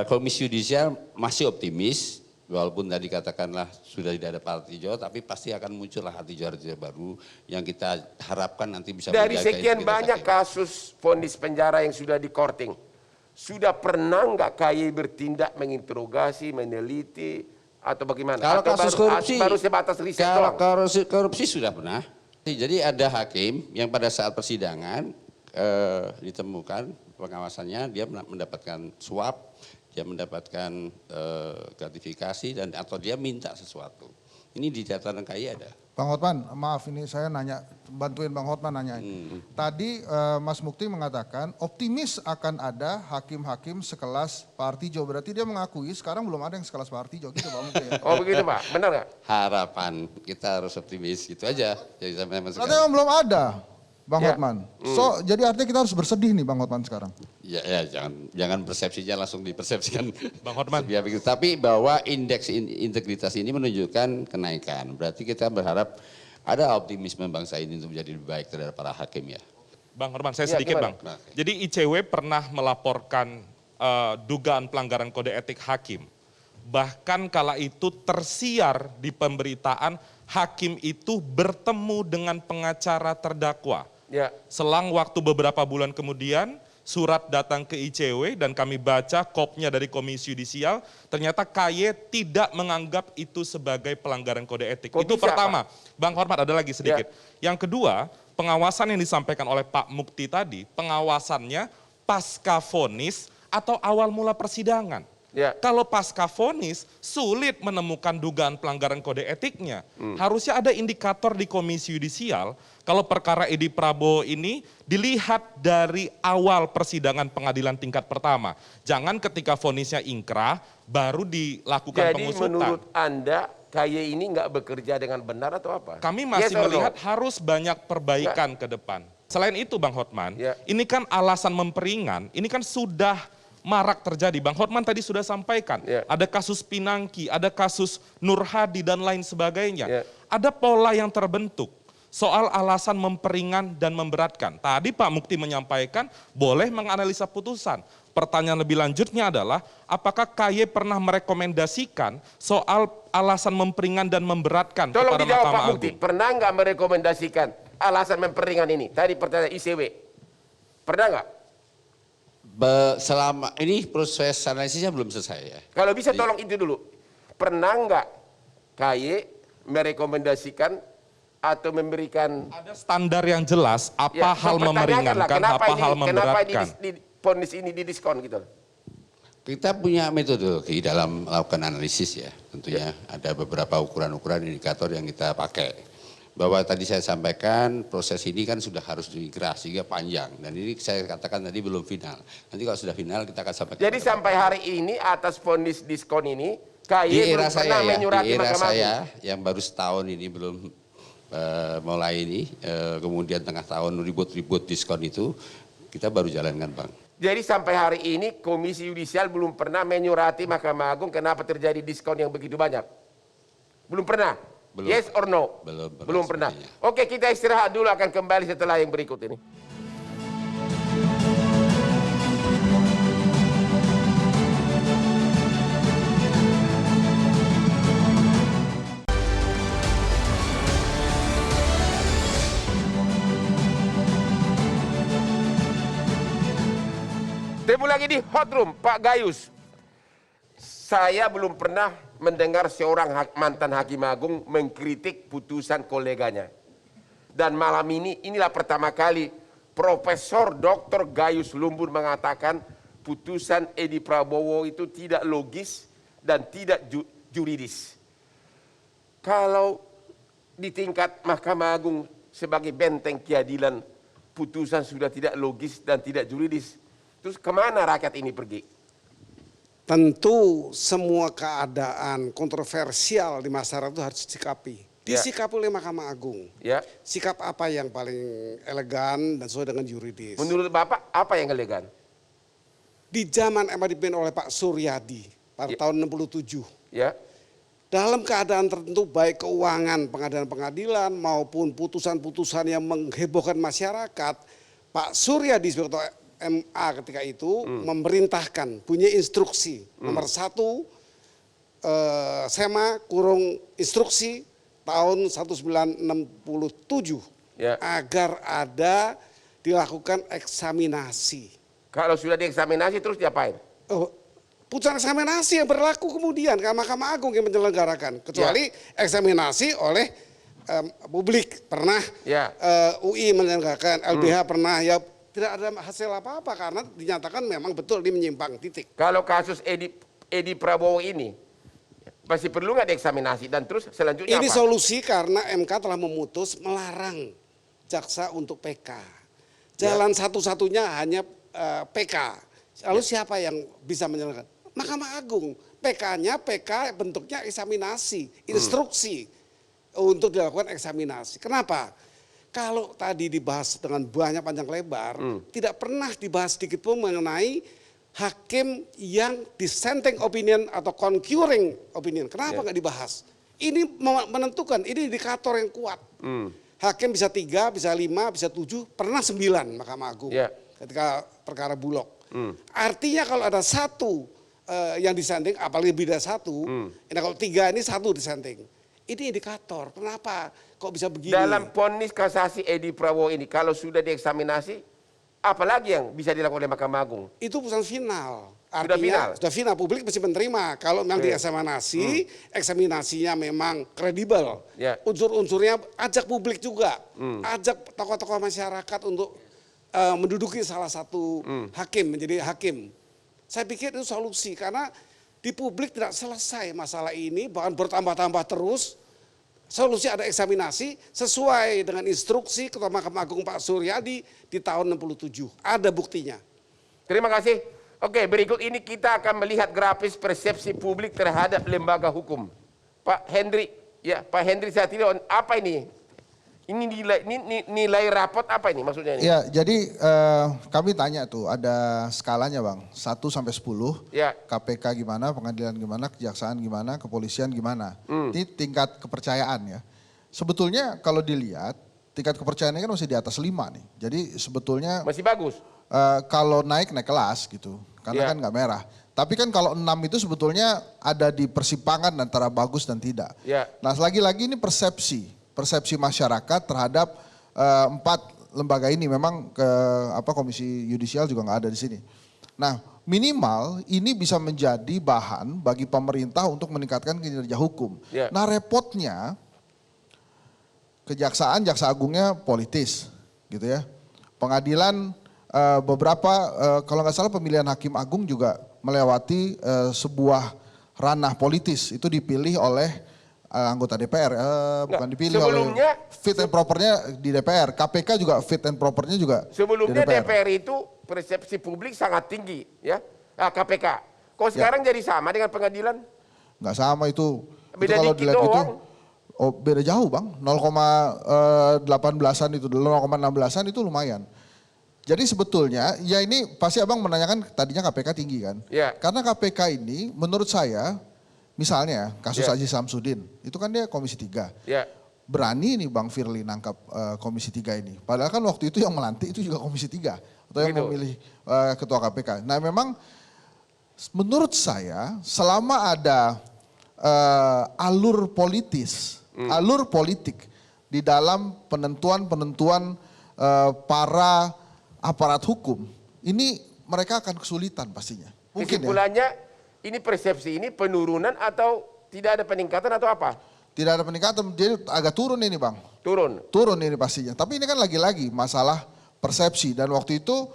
Speaker 6: Komisi Yudisial masih optimis. Walaupun tadi katakanlah sudah tidak ada Pak Artijo, tapi pasti akan muncullah Artijo baru yang kita harapkan nanti bisa
Speaker 2: dari sekian banyak kasus vonis penjara yang sudah dikorting, sudah pernah nggak KY bertindak menginterogasi, meneliti Atau bagaimana?
Speaker 6: Kalau
Speaker 2: Atau
Speaker 6: kasus korupsi,
Speaker 2: baru sebatas riset
Speaker 6: kalau
Speaker 2: doang?
Speaker 6: korupsi sudah pernah. Jadi ada hakim yang pada saat persidangan ditemukan pengawasannya dia mendapatkan suap, dia mendapatkan gratifikasi dan atau dia minta sesuatu. Ini di catatan KAI ada.
Speaker 8: Bang Hotman, maaf ini saya nanya, bantuin Bang Hotman nanya. Tadi Mas Mukti mengatakan optimis akan ada hakim-hakim sekelas Pak Artijo. Berarti dia mengakui sekarang belum ada yang sekelas Pak Artijo gitu Pak Mukti ya?
Speaker 2: Oh begitu Pak, benar nggak?
Speaker 6: Harapan kita harus optimis gitu aja. Jadi sampai
Speaker 8: Berarti memang belum ada Bang Hotman. So jadi artinya kita harus bersedih nih Bang Hotman sekarang.
Speaker 6: Ya jangan persepsinya langsung dipersepsikan.
Speaker 7: Bang Hotman.
Speaker 6: Tapi bahwa indeks integritas ini menunjukkan kenaikan. Berarti kita berharap ada optimisme bangsa ini untuk menjadi lebih baik terhadap para hakim ya.
Speaker 7: Bang Hotman, saya sedikit Bang. Jadi ICW pernah melaporkan dugaan pelanggaran kode etik hakim. Bahkan kala itu tersiar di pemberitaan hakim itu bertemu dengan pengacara terdakwa.
Speaker 2: Ya.
Speaker 7: Selang waktu beberapa bulan kemudian, surat datang ke ICW dan kami baca kopnya dari Komisi Yudisial, ternyata KY tidak menganggap itu sebagai pelanggaran kode etik.
Speaker 2: Kok
Speaker 7: Itu
Speaker 2: bisa,
Speaker 7: pertama. Bang Hormat, ada lagi sedikit.
Speaker 2: Ya.
Speaker 7: Yang kedua, pengawasan yang disampaikan oleh Pak Mukti tadi, pengawasannya pasca vonis atau awal mula persidangan.
Speaker 2: Ya.
Speaker 7: Kalau pasca vonis sulit menemukan dugaan pelanggaran kode etiknya. Harusnya ada indikator di Komisi Yudisial kalau perkara Edi Prabowo ini dilihat dari awal persidangan pengadilan tingkat pertama. Jangan ketika vonisnya ingkrah baru dilakukan pengusutan.
Speaker 2: Jadi menurut Anda KY ini nggak bekerja dengan benar atau apa?
Speaker 7: Kami masih melihat harus banyak perbaikan ke depan. Selain itu Bang Hotman, ini kan alasan memperingan, ini kan sudah marak terjadi. Bang Hotman tadi sudah sampaikan, ada kasus Pinangki, ada kasus Nur Hadi dan lain sebagainya. Ada pola yang terbentuk soal alasan memperingan dan memberatkan. Tadi Pak Mukti menyampaikan boleh menganalisa putusan. Pertanyaan lebih lanjutnya adalah apakah KY pernah merekomendasikan soal alasan memperingan dan memberatkan
Speaker 2: Tolong
Speaker 7: kepada
Speaker 2: dijawab
Speaker 7: Mahkamah
Speaker 2: Pak Mukti,
Speaker 7: Agung?
Speaker 2: pernah nggak merekomendasikan alasan memperingan ini? Tadi pertanyaan ICW, pernah nggak?
Speaker 6: Selama ini proses analisisnya belum selesai ya.
Speaker 2: Kalau bisa tolong itu dulu. Pernah nggak KY merekomendasikan atau memberikan
Speaker 7: ada standar yang jelas apa hal memeringankan, apa hal memberatkan.
Speaker 2: Kenapa vonis ini didiskon gitu?
Speaker 6: Kita punya metodologi dalam melakukan analisis ya. Tentunya ada beberapa ukuran-ukuran indikator yang kita pakai. Bahwa tadi saya sampaikan proses ini kan sudah harus diikrah sehingga panjang. Dan ini saya katakan tadi belum final. Nanti kalau sudah final kita akan sampaikan.
Speaker 2: Jadi sampai hari ini atas vonis diskon ini KY belum pernah menyurati Mahkamah Agung.
Speaker 6: Di era saya yang baru setahun ini belum mulai ini, kemudian tengah tahun ribut-ribut diskon itu, kita baru jalankan Bang.
Speaker 2: Jadi sampai hari ini Komisi Yudisial belum pernah menyurati Mahkamah Agung kenapa terjadi diskon yang begitu banyak? Belum pernah?
Speaker 6: Belum.
Speaker 2: Yes or no?
Speaker 6: Belum
Speaker 2: pernah.
Speaker 6: sepertinya.
Speaker 2: Oke, kita istirahat dulu, akan kembali setelah yang berikut ini. Temu lagi di Hot Room, Pak Gayus. Saya belum pernah mendengar seorang mantan Hakim Agung mengkritik putusan koleganya. Dan malam ini, inilah pertama kali Profesor Dr. Gayus Lumbun mengatakan putusan Edi Prabowo itu tidak logis dan tidak juridis. Kalau di tingkat Mahkamah Agung sebagai benteng keadilan putusan sudah tidak logis dan tidak juridis, terus kemana rakyat ini pergi?
Speaker 4: Tentu semua keadaan kontroversial di masyarakat itu harus disikapi. Disikapi oleh Mahkamah Agung. Sikap apa yang paling elegan dan sesuai dengan yuridis.
Speaker 2: Menurut Bapak apa yang elegan?
Speaker 4: Di zaman MA dipimpin oleh Pak Suryadi pada tahun 67. Dalam keadaan tertentu baik keuangan pengadilan-pengadilan maupun putusan-putusan yang menghebohkan masyarakat, Pak Suryadi sebagai ketua MA ketika itu memerintahkan punya instruksi nomor 1 SEMA kurung instruksi tahun 1967 agar ada dilakukan eksaminasi.
Speaker 2: Kalau sudah dieksaminasi terus diapain?
Speaker 4: putusan eksaminasi yang berlaku kemudian kan Mahkamah Agung yang menyelenggarakan, kecuali eksaminasi oleh publik pernah, UI menyelenggarakan, LBH pernah, ya tidak ada hasil apa-apa karena dinyatakan memang betul dia menyimpang, titik.
Speaker 2: Kalau kasus Edi Prabowo ini masih perlu nggak dieksaminasi dan terus selanjutnya
Speaker 4: ini
Speaker 2: apa?
Speaker 4: solusi karena MK telah memutus melarang jaksa untuk PK. Jalan satu-satunya hanya PK. Lalu siapa yang bisa menyelenggarakan? Mahkamah Agung. PK-nya PK bentuknya eksaminasi, instruksi untuk dilakukan eksaminasi. Kenapa? Kalau tadi dibahas dengan banyak panjang lebar, tidak pernah dibahas sedikit pun mengenai hakim yang dissenting opinion atau concurring opinion. Kenapa nggak dibahas? Ini menentukan, ini indikator yang kuat. Hakim bisa 3, bisa 5, bisa 7, pernah 9 Mahkamah Agung ketika perkara Bulog. Artinya kalau ada satu yang dissenting, apalagi beda satu, kalau 3 ini satu dissenting. Ini indikator, kenapa kok bisa begini?
Speaker 2: Dalam vonis kasasi Edi Prabowo ini, kalau sudah dieksaminasi, apalagi yang bisa dilakukan oleh Mahkamah Agung?
Speaker 4: Itu putusan final.
Speaker 2: Artinya,
Speaker 4: sudah final, publik mesti menerima. Kalau memang dieksaminasi, eksaminasinya memang kredibel. Unsur-unsurnya ajak publik juga, ajak tokoh-tokoh masyarakat untuk menduduki salah satu hakim, menjadi hakim. Saya pikir itu solusi, karena di publik tidak selesai masalah ini, bahkan bertambah-tambah terus. Solusi ada eksaminasi sesuai dengan instruksi Ketua Mahkamah Agung Pak Suryadi di tahun 67. Ada buktinya.
Speaker 2: Terima kasih. Oke, berikut ini kita akan melihat grafis persepsi publik terhadap lembaga hukum. Pak Hendri, Pak Hendri Satrio, apa ini? Ini nilai rapot apa ini maksudnya ini?
Speaker 8: Ya, jadi kami tanya tuh, ada skalanya Bang, 1 sampai 10. KPK gimana, pengadilan gimana, kejaksaan gimana, kepolisian gimana. Ini tingkat kepercayaan ya. Sebetulnya kalau dilihat, tingkat kepercayaannya kan masih di atas 5 nih. Jadi sebetulnya
Speaker 2: masih bagus.
Speaker 8: Kalau naik kelas gitu, karena kan nggak merah. Tapi kan kalau 6 itu sebetulnya ada di persimpangan antara bagus dan tidak. Nah lagi-lagi ini persepsi masyarakat terhadap 4 lembaga ini. Memang Komisi Yudisial juga nggak ada di sini. Nah minimal ini bisa menjadi bahan bagi pemerintah untuk meningkatkan kinerja hukum. Nah repotnya kejaksaan, jaksa agungnya politis gitu ya. Pengadilan beberapa kalau nggak salah pemilihan hakim agung juga melewati sebuah ranah politis. Itu dipilih oleh anggota DPR, bukan dipilih oleh fit and propernya di DPR. KPK juga fit and propernya juga
Speaker 2: sebelumnya
Speaker 8: di
Speaker 2: DPR itu persepsi publik sangat tinggi ya. KPK. Kok sekarang jadi sama dengan pengadilan?
Speaker 8: Nggak sama itu.
Speaker 2: Beda
Speaker 8: itu kalau
Speaker 2: dikit
Speaker 8: dilihat
Speaker 2: doang.
Speaker 8: Itu beda jauh Bang. 0,18an itu, 0,16an itu lumayan. Jadi sebetulnya ya ini pasti Abang menanyakan tadinya KPK tinggi kan. Karena KPK ini menurut saya misalnya kasus Aziz Samsudin, itu kan dia Komisi 3. Berani nih Bang Firly nangkap Komisi 3 ini. Padahal kan waktu itu yang melantik itu juga Komisi 3. Atau yang memilih Ketua KPK. Nah memang menurut saya selama ada alur politis, alur politik di dalam penentuan para aparat hukum, ini mereka akan kesulitan pastinya. Mungkin
Speaker 2: kesimpulannya ini persepsi ini penurunan atau tidak ada peningkatan atau apa?
Speaker 8: Tidak ada peningkatan, jadi agak turun ini Bang. Turun ini pastinya. Tapi ini kan lagi-lagi masalah persepsi dan waktu itu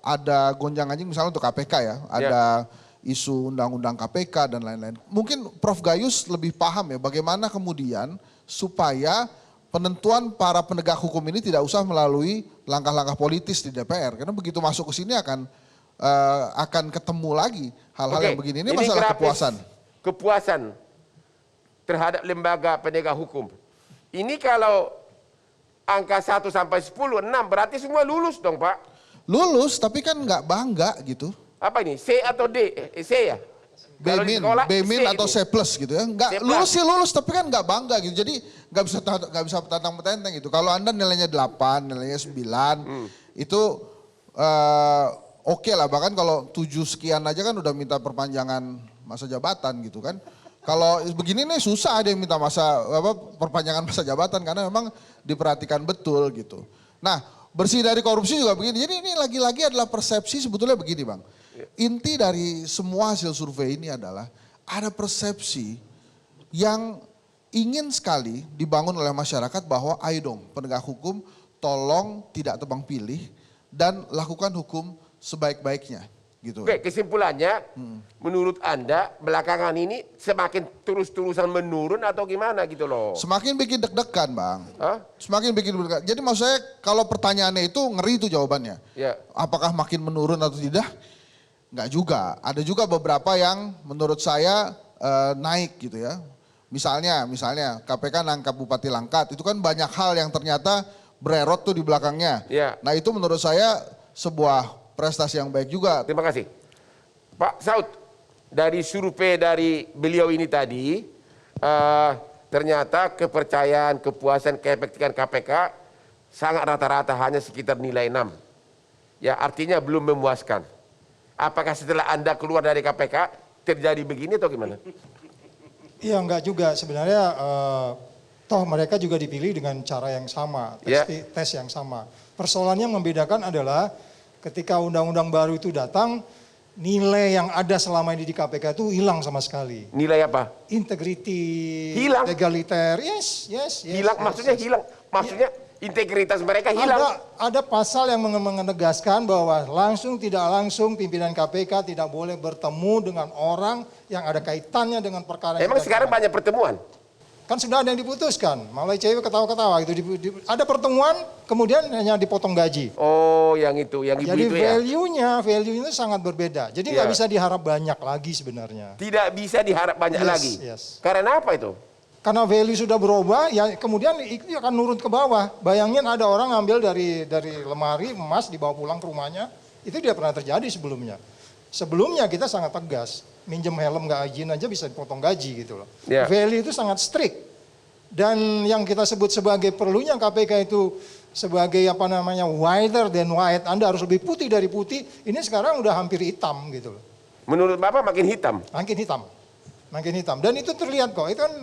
Speaker 8: ada gonjang-ganjing misalnya untuk KPK ya. Ada isu undang-undang KPK dan lain-lain. Mungkin Prof Gayus lebih paham ya bagaimana kemudian supaya penentuan para penegak hukum ini tidak usah melalui langkah-langkah politis di DPR. Karena begitu masuk ke sini akan ketemu lagi hal-hal yang begini. Ini masalah kepuasan.
Speaker 2: Kepuasan terhadap lembaga penegak hukum. Ini kalau angka 1 sampai 10, 6 berarti semua lulus dong Pak?
Speaker 8: Lulus tapi kan nggak bangga gitu.
Speaker 2: Apa ini? C atau D? C ya?
Speaker 8: B- atau C+ gitu ya. Nggak lulus sih lulus tapi kan nggak bangga gitu. Jadi nggak bisa tantang-tenteng gitu. Kalau Anda nilainya 8, nilainya 9 itu oke lah. Bahkan kalau 7 sekian aja kan udah minta perpanjangan masa jabatan gitu kan. Kalau begini nih susah ada yang minta perpanjangan masa jabatan karena memang diperhatikan betul gitu. Nah bersih dari korupsi juga begini. Jadi ini lagi-lagi adalah persepsi sebetulnya begini Bang. Inti dari semua hasil survei ini adalah ada persepsi yang ingin sekali dibangun oleh masyarakat bahwa ayo dong penegak hukum tolong tidak tebang pilih dan lakukan hukum sebaik-baiknya. Gitu.
Speaker 2: Oke, kesimpulannya menurut Anda belakangan ini semakin terus-terusan menurun atau gimana gitu loh?
Speaker 8: Semakin bikin deg-degan Bang.
Speaker 2: Hah?
Speaker 8: Semakin bikin deg-degan. Jadi maksud saya kalau pertanyaannya itu ngeri itu jawabannya.
Speaker 2: Ya.
Speaker 8: Apakah makin menurun atau tidak? Enggak juga. Ada juga beberapa yang menurut saya naik gitu ya. Misalnya KPK nangkap Bupati Langkat, itu kan banyak hal yang ternyata bererot tuh di belakangnya.
Speaker 2: Ya.
Speaker 8: Nah itu menurut saya sebuah prestasi yang baik juga.
Speaker 2: Terima kasih. Pak Saud, dari survei dari beliau ini tadi, ternyata kepercayaan, kepuasan, keefektifan KPK sangat rata-rata hanya sekitar nilai 6. Ya, artinya belum memuaskan. Apakah setelah Anda keluar dari KPK terjadi begini atau gimana?
Speaker 5: Iya enggak juga sebenarnya toh mereka juga dipilih dengan cara yang sama, tes yang sama. Persoalannya yang membedakan adalah ketika undang-undang baru itu datang, nilai yang ada selama ini di KPK itu hilang sama sekali.
Speaker 2: Nilai apa?
Speaker 5: Integriti,
Speaker 2: hilang.
Speaker 5: Egaliter,
Speaker 2: hilang, maksudnya hilang, maksudnya integritas mereka hilang.
Speaker 5: Ada pasal yang menegaskan bahwa langsung tidak langsung pimpinan KPK tidak boleh bertemu dengan orang yang ada kaitannya dengan perkara.
Speaker 2: Emang sekarang banyak pertemuan?
Speaker 5: Kan sudah ada yang diputuskan, malah cewek ketawa-ketawa gitu. Ada pertemuan, kemudian hanya dipotong gaji.
Speaker 2: Oh, yang itu, yang ibu
Speaker 5: jadi
Speaker 2: itu ya?
Speaker 5: value-nya sangat berbeda. Jadi nggak bisa diharap banyak lagi sebenarnya.
Speaker 2: Tidak bisa diharap banyak lagi?
Speaker 5: Yes.
Speaker 2: Karena apa itu?
Speaker 5: Karena value sudah berubah, ya kemudian itu akan nurun ke bawah. Bayangin ada orang ngambil dari lemari emas dibawa pulang ke rumahnya, itu tidak pernah terjadi sebelumnya. Sebelumnya kita sangat tegas. Minjem helm nggak izin aja bisa dipotong gaji gitu loh. Yeah. Value itu sangat strict. Dan yang kita sebut sebagai perlunya KPK itu sebagai apa namanya whiter than white, Anda harus lebih putih dari putih, ini sekarang udah hampir hitam gitu loh.
Speaker 2: Menurut Bapak makin hitam?
Speaker 5: Makin hitam. Makin hitam. Dan itu terlihat kok, itu kan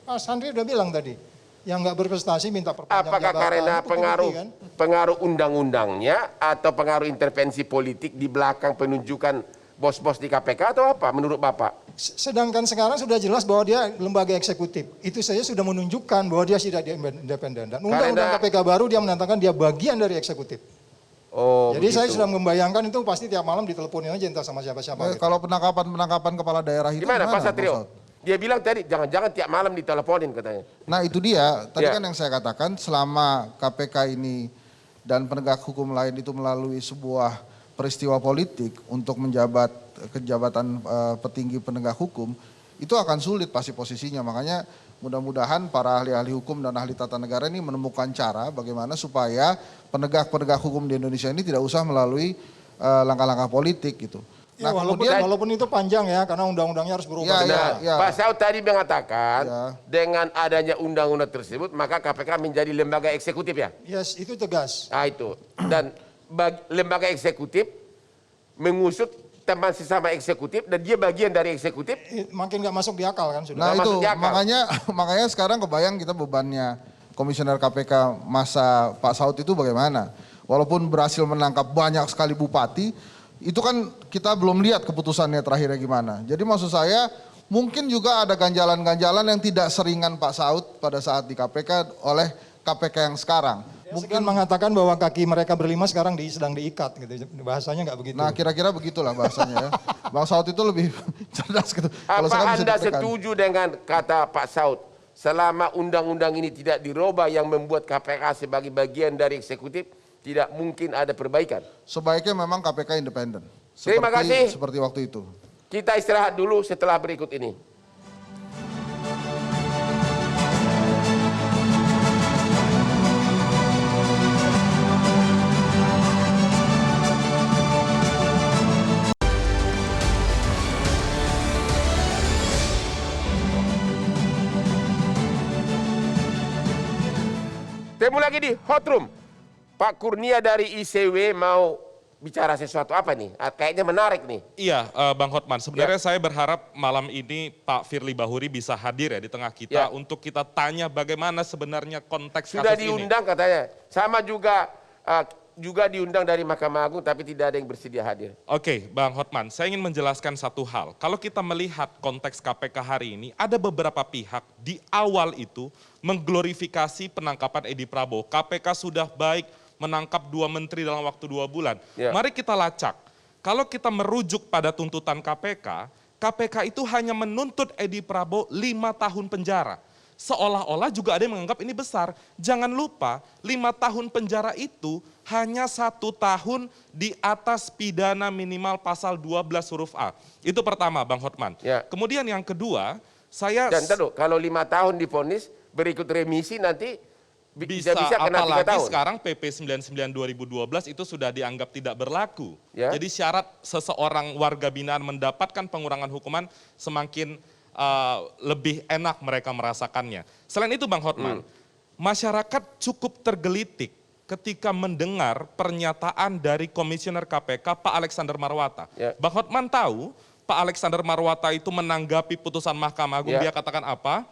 Speaker 5: Mas Andri udah bilang tadi, yang nggak berprestasi minta perpanjangan jabatan.
Speaker 2: Apakah karena pengaruh undang-undangnya atau pengaruh intervensi politik di belakang penunjukan bos-bos di KPK atau apa menurut Bapak?
Speaker 5: Sedangkan sekarang sudah jelas bahwa dia lembaga eksekutif. Itu saja sudah menunjukkan bahwa dia tidak independen. Dan undang-undang KPK baru dia menantangkan dia bagian dari eksekutif.
Speaker 2: Oh,
Speaker 5: jadi saya sudah membayangkan itu pasti tiap malam diteleponin aja entah sama siapa-siapa.
Speaker 8: Gitu. Kalau penangkapan kepala daerah itu
Speaker 2: gimana Pak Satrio? Dia bilang tadi jangan-jangan tiap malam diteleponin katanya.
Speaker 8: Nah itu dia, tadi kan yang saya katakan selama KPK ini dan penegak hukum lain itu melalui sebuah peristiwa politik untuk menjabat kejabatan petinggi penegak hukum, itu akan sulit pasti posisinya. Makanya mudah-mudahan para ahli-ahli hukum dan ahli tata negara ini menemukan cara bagaimana supaya penegak-penegak hukum di Indonesia ini tidak usah melalui langkah-langkah politik gitu.
Speaker 5: Ya, nah, walaupun itu panjang ya, karena undang-undangnya harus berubah.
Speaker 2: Pak Saud tadi mengatakan dengan adanya undang-undang tersebut maka KPK menjadi lembaga eksekutif ya?
Speaker 5: Yes, itu tegas.
Speaker 2: Nah itu, dan lembaga eksekutif mengusut teman sesama eksekutif dan dia bagian dari eksekutif.
Speaker 5: Makin nggak masuk di akal kan sudah.
Speaker 8: Nah itu makanya sekarang kebayang kita bebannya komisioner KPK masa Pak Saud itu bagaimana. Walaupun berhasil menangkap banyak sekali bupati, itu kan kita belum lihat keputusannya terakhirnya gimana. Jadi maksud saya mungkin juga ada ganjalan-ganjalan yang tidak seringan Pak Saud pada saat di KPK oleh KPK yang sekarang.
Speaker 5: Mungkin mengatakan bahwa kaki mereka berlima sekarang sedang diikat gitu. Bahasanya nggak begitu.
Speaker 8: Nah kira-kira begitulah bahasanya ya. Bang Saud itu lebih cerdas gitu.
Speaker 2: Apa Anda setuju dengan kata Pak Saud? Selama undang-undang ini tidak dirubah yang membuat KPK sebagai bagian dari eksekutif, tidak mungkin ada perbaikan.
Speaker 8: Sebaiknya memang KPK independen.
Speaker 2: Terima kasih.
Speaker 8: Seperti waktu itu.
Speaker 2: Kita istirahat dulu setelah berikut ini. Temu lagi di Hot Room. Pak Kurnia dari ICW mau bicara sesuatu apa nih? Kayaknya menarik nih.
Speaker 7: Iya, Bang Hotman. Sebenarnya saya berharap malam ini Pak Firly Bahuri bisa hadir ya di tengah kita untuk kita tanya bagaimana sebenarnya konteks
Speaker 2: sudah
Speaker 7: kasus ini.
Speaker 2: Sudah diundang katanya. Sama juga juga diundang dari Mahkamah Agung tapi tidak ada yang bersedia hadir.
Speaker 7: Oke, Bang Hotman, saya ingin menjelaskan satu hal. Kalau kita melihat konteks KPK hari ini, ada beberapa pihak di awal itu mengglorifikasi penangkapan Edi Prabowo. KPK sudah baik menangkap 2 menteri dalam waktu 2 bulan.
Speaker 2: Ya.
Speaker 7: Mari kita lacak. Kalau kita merujuk pada tuntutan KPK, KPK itu hanya menuntut Edi Prabowo 5 tahun penjara. Seolah-olah juga ada yang menganggap ini besar. Jangan lupa 5 tahun penjara itu hanya 1 tahun di atas pidana minimal pasal 12 huruf A. Itu pertama Bang Hotman.
Speaker 2: Ya.
Speaker 7: Kemudian yang kedua, saya...
Speaker 2: Dan tahu, kalau 5 tahun divonis berikut remisi nanti bisa kena 3
Speaker 7: apalagi
Speaker 2: tahun.
Speaker 7: Sekarang PP 99 2012 itu sudah dianggap tidak berlaku.
Speaker 2: Ya.
Speaker 7: Jadi syarat seseorang warga binaan mendapatkan pengurangan hukuman semakin lebih enak mereka merasakannya. Selain itu Bang Hotman, masyarakat cukup tergelitik ketika mendengar pernyataan dari Komisioner KPK Pak Alexander Marwata.
Speaker 2: Ya.
Speaker 7: Bang Hotman tahu Pak Alexander Marwata itu menanggapi putusan Mahkamah Agung,
Speaker 2: Ya.
Speaker 7: dia katakan apa?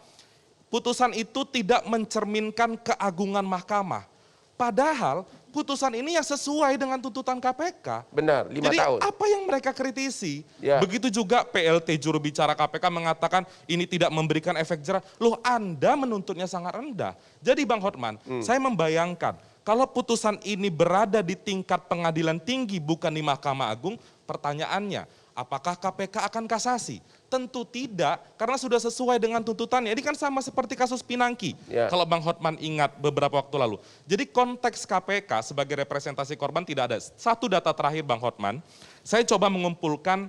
Speaker 7: Putusan itu tidak mencerminkan keagungan mahkamah. Padahal putusan ini yang sesuai dengan tuntutan KPK.
Speaker 2: Benar, 5
Speaker 7: Jadi
Speaker 2: tahun.
Speaker 7: apa yang mereka kritisi?
Speaker 2: Ya.
Speaker 7: Begitu juga PLT juru bicara KPK mengatakan ini tidak memberikan efek jerah. Loh Anda menuntutnya sangat rendah. Jadi Bang Hotman, saya membayangkan kalau putusan ini berada di tingkat pengadilan tinggi bukan di Mahkamah Agung, pertanyaannya apakah KPK akan kasasi? Tentu tidak, karena sudah sesuai dengan tuntutannya. Ini kan sama seperti kasus Pinangki,
Speaker 2: Ya.
Speaker 7: kalau Bang Hotman ingat beberapa waktu lalu. Jadi konteks KPK sebagai representasi korban tidak ada. Satu data terakhir Bang Hotman, saya coba mengumpulkan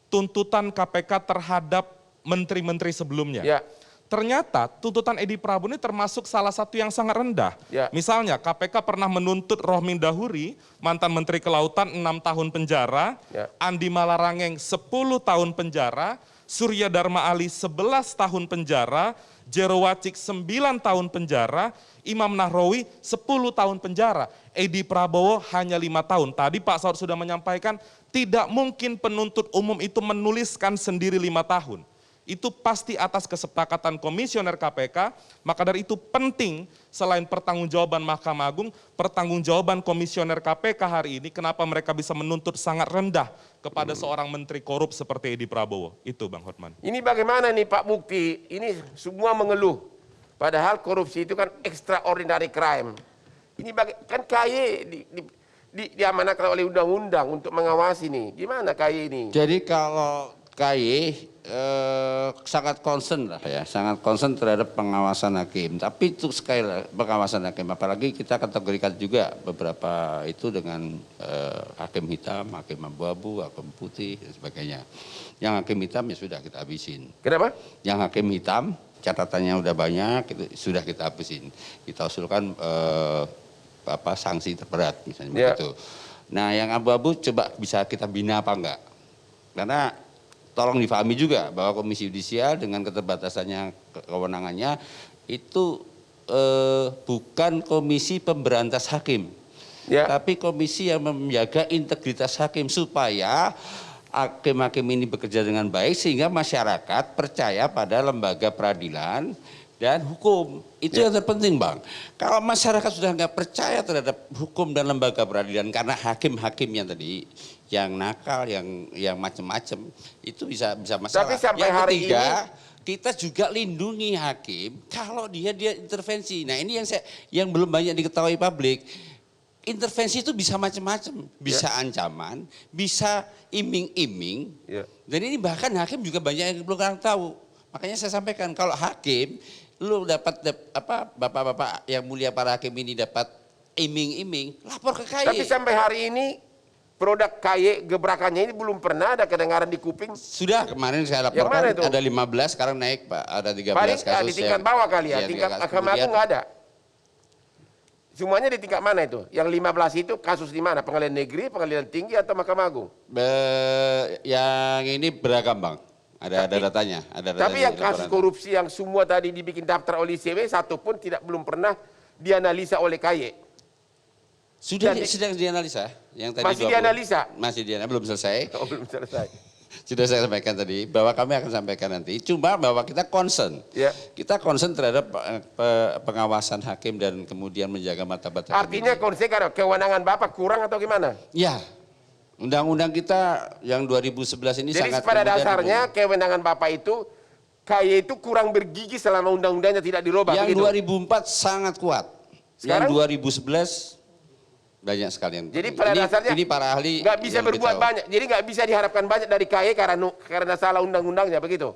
Speaker 7: tuntutan KPK terhadap menteri-menteri sebelumnya.
Speaker 2: Ya.
Speaker 7: Ternyata tuntutan Edi Prabowo ini termasuk salah satu yang sangat rendah.
Speaker 2: Ya.
Speaker 7: Misalnya KPK pernah menuntut Rohmin Dahuri, mantan Menteri Kelautan 6 tahun penjara,
Speaker 2: Ya.
Speaker 7: Andi Malarangeng 10 tahun penjara, Surya Dharma Ali 11 tahun penjara, Jero Wacik 9 tahun penjara, Imam Nahrawi 10 tahun penjara. Edi Prabowo hanya 5 tahun. Tadi Pak Saud sudah menyampaikan tidak mungkin penuntut umum itu menuliskan sendiri 5 tahun. Itu pasti atas kesepakatan Komisioner KPK, maka dari itu penting selain pertanggungjawaban Mahkamah Agung, pertanggungjawaban Komisioner KPK hari ini kenapa mereka bisa menuntut sangat rendah kepada seorang menteri korup seperti Edi Prabowo. Itu Bang Hotman.
Speaker 2: Ini bagaimana nih Pak Mukti? Ini semua mengeluh. Padahal korupsi itu kan extraordinary crime. Ini kan KY diamanahkan oleh undang-undang untuk mengawasi nih. Gimana KY ini?
Speaker 6: Jadi kalau KY sangat concern lah ya, sangat concern terhadap pengawasan hakim. Tapi itu sekali lagi pengawasan hakim, apalagi kita kategorikan juga beberapa itu dengan hakim hitam, hakim abu-abu, hakim putih dan sebagainya. Yang hakim hitam ya sudah kita habisin.
Speaker 2: Kenapa?
Speaker 6: Yang hakim hitam catatannya udah banyak, itu sudah kita habisin. Kita usulkan sanksi terberat misalnya begitu. Nah yang abu-abu coba bisa kita bina apa enggak? Karena tolong difahami juga bahwa Komisi Yudisial dengan keterbatasannya kewenangannya itu bukan komisi pemberantas hakim, tapi komisi yang menjaga integritas hakim supaya hakim-hakim ini bekerja dengan baik sehingga masyarakat percaya pada lembaga peradilan dan hukum. Itu yang terpenting Bang. Kalau masyarakat sudah nggak percaya terhadap hukum dan lembaga peradilan karena hakim-hakimnya tadi yang nakal, yang macam-macam, itu bisa masalah.
Speaker 2: Tapi sampai
Speaker 6: yang
Speaker 2: hari
Speaker 6: ketiga,
Speaker 2: ini
Speaker 6: kita juga lindungi hakim kalau dia intervensi. Nah ini yang belum banyak diketahui publik. Intervensi itu bisa macam-macam, bisa ancaman, bisa iming-iming. Dan ini bahkan hakim juga banyak yang belum tahu. Makanya saya sampaikan kalau hakim, lu dapat bapak-bapak yang mulia para hakim ini dapat iming-iming, lapor ke KY.
Speaker 2: Tapi sampai hari ini produk KY gebrakannya ini belum pernah ada kedengaran di kuping.
Speaker 6: Sudah kemarin saya laporkan ada 15, sekarang naik Pak, ada 13
Speaker 2: paling
Speaker 6: kasus.
Speaker 2: Di tingkat bawah kali ya, tingkat Mahkamah Agung nggak ada. Semuanya di tingkat mana itu? Yang 15 itu kasus di mana? Pengadilan negeri, pengadilan tinggi atau Mahkamah Agung?
Speaker 6: Yang ini beragam Bang. Ada datanya.
Speaker 2: Tapi yang kasus korupsi yang semua tadi dibikin daftar oleh ICW, satu pun belum pernah dianalisa oleh KY.
Speaker 6: Sudah sedang dianalisa. Yang tadi
Speaker 2: masih dianalisa?
Speaker 6: Masih dianalisa, belum selesai.
Speaker 2: Belum selesai.
Speaker 6: Sudah saya sampaikan tadi bahwa kami akan sampaikan nanti. Cuma bahwa kita concern.
Speaker 2: Ya.
Speaker 6: Kita concern terhadap pengawasan hakim dan kemudian menjaga martabat hakim.
Speaker 2: Artinya konsep kewenangan Bapak kurang atau gimana?
Speaker 6: Ya. Undang-undang kita yang 2011 ini
Speaker 2: Jadi
Speaker 6: sangat
Speaker 2: pada dasarnya kewenangan Bapak itu KY itu kurang bergigi selama undang-undangnya tidak dirubah.
Speaker 6: Yang
Speaker 2: begitu?
Speaker 6: 2004 sangat kuat.
Speaker 2: Sekarang?
Speaker 6: Yang 2011 banyak sekali yang.
Speaker 2: Jadi pada dasarnya
Speaker 6: ini para ahli
Speaker 2: nggak bisa
Speaker 6: yang lebih
Speaker 2: berbuat
Speaker 6: tahu.
Speaker 2: banyak. Jadi nggak bisa diharapkan banyak dari KY karena salah undang-undangnya begitu.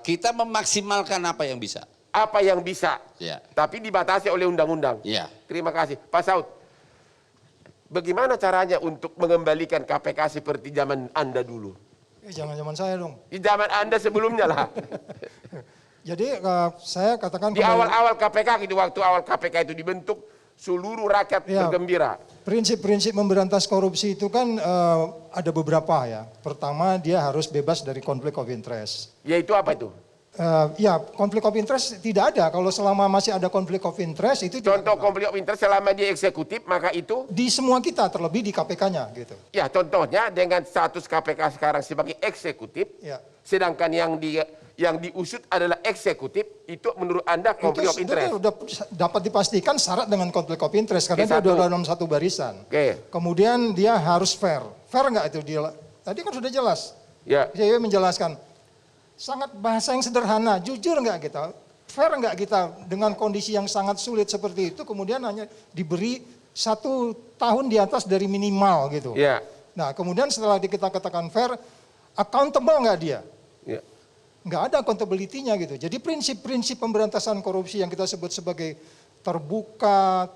Speaker 6: Kita memaksimalkan apa yang bisa.
Speaker 2: Apa yang bisa,
Speaker 6: Ya.
Speaker 2: tapi dibatasi oleh undang-undang.
Speaker 6: Ya.
Speaker 2: Terima kasih, Pak Saud. Bagaimana caranya untuk mengembalikan KPK seperti zaman Anda dulu?
Speaker 5: Jangan zaman saya dong.
Speaker 2: Di zaman Anda sebelumnya lah.
Speaker 5: Jadi saya katakan
Speaker 2: Di awal-awal KPK, di waktu awal KPK itu dibentuk, seluruh rakyat bergembira.
Speaker 5: Prinsip-prinsip memberantas korupsi itu kan ada beberapa ya. Pertama, dia harus bebas dari konflik of interest.
Speaker 2: Yaitu apa itu?
Speaker 5: Ya, konflik of interest tidak ada. Kalau selama masih ada konflik of interest itu
Speaker 2: contoh konflik of interest selama dia eksekutif, maka itu
Speaker 5: di semua kita, terlebih di KPK-nya gitu.
Speaker 2: Ya, contohnya dengan status KPK sekarang sebagai eksekutif,
Speaker 5: Ya.
Speaker 2: sedangkan yang diusut adalah eksekutif, itu menurut Anda konflik of interest?
Speaker 5: Itu sudah dapat dipastikan syarat dengan konflik of interest karena dia sudah dalam satu barisan. Kemudian dia harus fair. Fair nggak itu dia? Tadi kan sudah jelas.
Speaker 2: Ya.
Speaker 5: Saya menjelaskan. Sangat bahasa yang sederhana, jujur nggak kita? Fair nggak kita dengan kondisi yang sangat sulit seperti itu, kemudian hanya diberi 1 tahun di atas dari minimal gitu.
Speaker 2: Ya.
Speaker 5: Nah kemudian setelah kita katakan fair, accountable nggak dia?
Speaker 2: Ya.
Speaker 5: Nggak ada accountability-nya gitu. Jadi prinsip-prinsip pemberantasan korupsi yang kita sebut sebagai terbuka,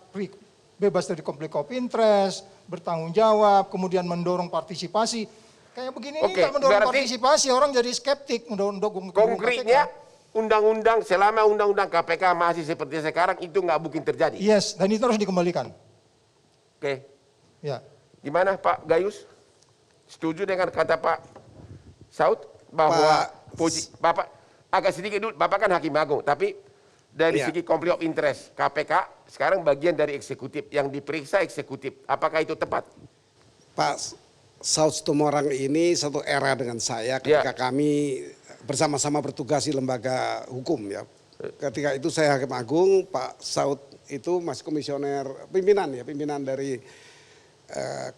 Speaker 5: bebas dari konflik of interest, bertanggung jawab, kemudian mendorong partisipasi. Kayak begini ini nggak mendorong partisipasi, orang jadi skeptik.
Speaker 2: Konkretnya, undang-undang selama undang-undang KPK masih seperti sekarang itu nggak mungkin terjadi.
Speaker 5: Yes, dan itu harus dikembalikan.
Speaker 2: Oke.
Speaker 5: Ya.
Speaker 2: Gimana Pak Gayus? Setuju dengan kata Pak Saud bahwa Bapak agak sedikit dulu, Bapak kan Hakim Agung, tapi dari segi konflik of interest KPK sekarang bagian dari eksekutif, yang diperiksa eksekutif. Apakah itu tepat?
Speaker 4: Pak Saud Situmorang ini satu era dengan saya ketika kami bersama-sama bertugas di lembaga hukum ya. Ketika itu saya Hakim Agung, Pak Saud itu masih komisioner pimpinan dari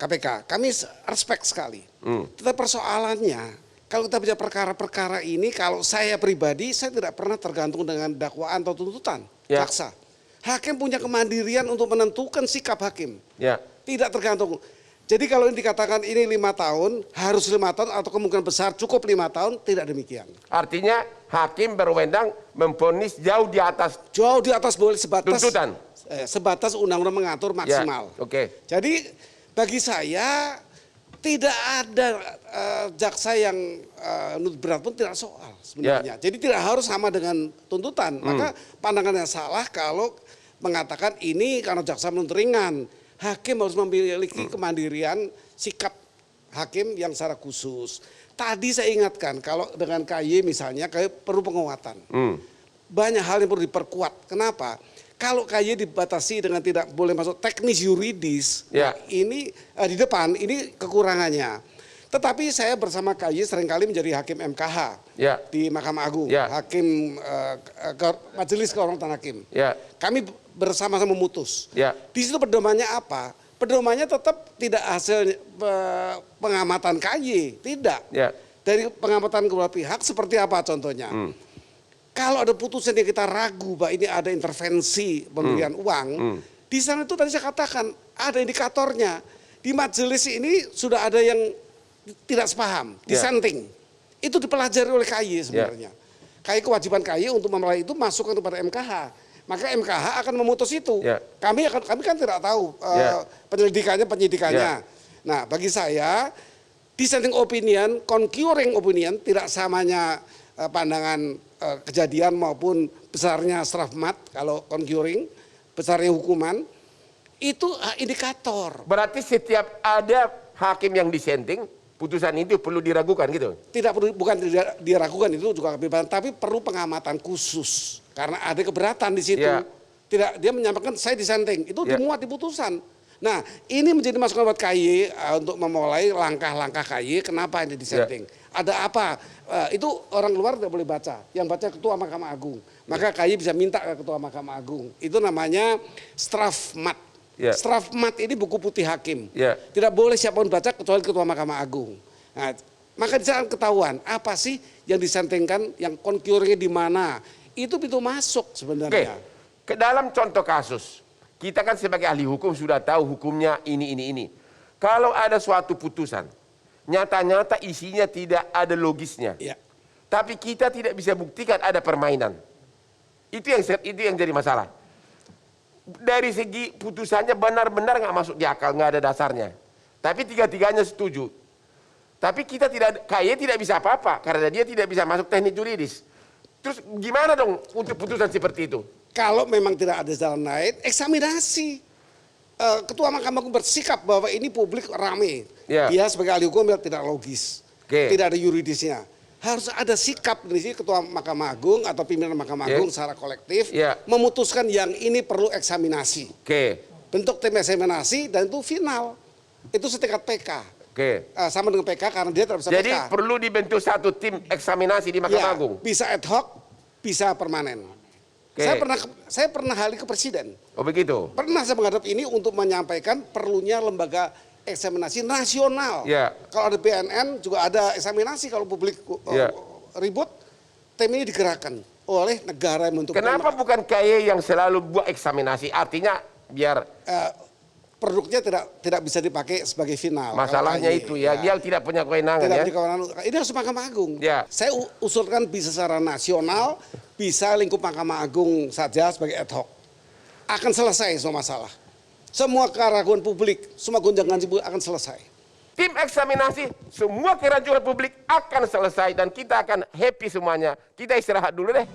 Speaker 4: KPK. Kami respect sekali. Tetapi persoalannya kalau kita bicara perkara-perkara ini, kalau saya pribadi saya tidak pernah tergantung dengan dakwaan atau tuntutan jaksa. Hakim punya kemandirian untuk menentukan sikap hakim. Tidak tergantung. Jadi kalau ini dikatakan ini 5 tahun, harus 5 tahun atau kemungkinan besar cukup 5 tahun, tidak demikian.
Speaker 2: Artinya hakim berwenang memvonis jauh di atas
Speaker 4: boleh sebatas
Speaker 2: tuntutan.
Speaker 4: Sebatas undang-undang mengatur maksimal. Jadi bagi saya tidak ada jaksa yang berat pun tidak soal sebenarnya. Jadi tidak harus sama dengan tuntutan. Maka pandangannya salah kalau mengatakan ini karena jaksa menuntut ringan. Hakim harus memiliki kemandirian sikap hakim yang secara khusus. Tadi saya ingatkan kalau dengan KY misalnya KY perlu penguatan. Banyak hal yang perlu diperkuat. Kenapa? Kalau KY dibatasi dengan tidak boleh masuk teknis yuridis, ini di depan ini kekurangannya. Tetapi saya bersama KY seringkali menjadi hakim MKH di Mahkamah Agung, hakim Majelis Kehormatan Hakim. Kami bersama-sama memutus. Di situ pedomannya apa? Pedomannya tetap tidak hasil pengamatan KY, tidak. Dari pengamatan kedua pihak seperti apa contohnya? Kalau ada putusan yang kita ragu bahwa ini ada intervensi pemberian uang, di sana itu tadi saya katakan ada indikatornya. Di majelis ini sudah ada yang tidak sepaham, dissenting. Itu dipelajari oleh KY sebenarnya. KY kewajiban KY untuk memulai itu masukkan kepada MKH. Maka MKH akan memutus itu. Kami kan tidak tahu penyidikannya. Nah, bagi saya dissenting opinion, concurring opinion tidak samanya pandangan kejadian maupun besarnya strafmat kalau concurring, besarnya hukuman itu indikator.
Speaker 2: Berarti setiap ada hakim yang dissenting, putusan itu perlu diragukan gitu?
Speaker 4: Tidak perlu, bukan tidak diragukan, itu juga kebebasan, tapi perlu pengamatan khusus. Karena ada keberatan di situ. Tidak, dia menyampaikan saya dissenting, itu dimuat di putusan. Nah, ini menjadi masukan buat KY untuk memulai langkah-langkah KY. Kenapa ini disetting? Ada apa? Itu orang luar tidak boleh baca. Yang baca Ketua Mahkamah Agung. Maka KY bisa minta ke Ketua Mahkamah Agung. Itu namanya Strafmat. Strafmat ini buku putih hakim. Tidak boleh siapapun baca kecuali Ketua Mahkamah Agung. Nah, maka di sana ketahuan apa sih yang disentingkan, yang konkurnya di mana. Itu pintu masuk sebenarnya.
Speaker 2: Ke dalam contoh kasus. Kita kan sebagai ahli hukum sudah tahu hukumnya ini. Kalau ada suatu putusan, nyata-nyata isinya tidak ada logisnya. Tapi kita tidak bisa buktikan ada permainan. Itu yang jadi masalah. Dari segi putusannya benar-benar nggak masuk di akal, nggak ada dasarnya. Tapi tiga-tiganya setuju. Tapi kita KY tidak bisa apa-apa karena dia tidak bisa masuk teknik juridis. Terus gimana dong untuk putusan seperti itu?
Speaker 4: Kalau memang tidak ada jalan lain, eksaminasi. Ketua Mahkamah Agung bersikap bahwa ini publik rame. Dia sebagai ahli hukum tidak logis. Tidak ada yuridisnya. Harus ada sikap dari sini Ketua Mahkamah Agung atau pimpinan Mahkamah Agung secara kolektif memutuskan yang ini perlu eksaminasi. Bentuk tim eksaminasi dan itu final. Itu setingkat PK. Sama dengan PK karena dia tidak bisa
Speaker 2: Jadi
Speaker 4: PK.
Speaker 2: perlu dibentuk satu tim eksaminasi di Mahkamah Agung.
Speaker 4: Bisa ad hoc, bisa permanen. Saya pernah hali ke presiden.
Speaker 2: Oh begitu.
Speaker 4: Pernah saya menghadap ini untuk menyampaikan perlunya lembaga eksaminasi nasional. Kalau ada BNN juga ada eksaminasi kalau publik ribut, tim ini digerakkan oleh negara yang membentuk.
Speaker 2: Kenapa bukan KY yang selalu buat eksaminasi? Artinya biar
Speaker 4: produknya tidak bisa dipakai sebagai final.
Speaker 2: Masalahnya itu dia tidak punya kewenangan.
Speaker 4: Ini harus Mahkamah Agung. Saya usulkan bisa secara nasional, bisa lingkup Mahkamah Agung saja sebagai ad hoc. Akan selesai semua masalah. Semua keraguan publik, semua gonjang ganjing akan selesai.
Speaker 2: Tim eksaminasi, semua keraguan publik akan selesai dan kita akan happy semuanya. Kita istirahat dulu deh.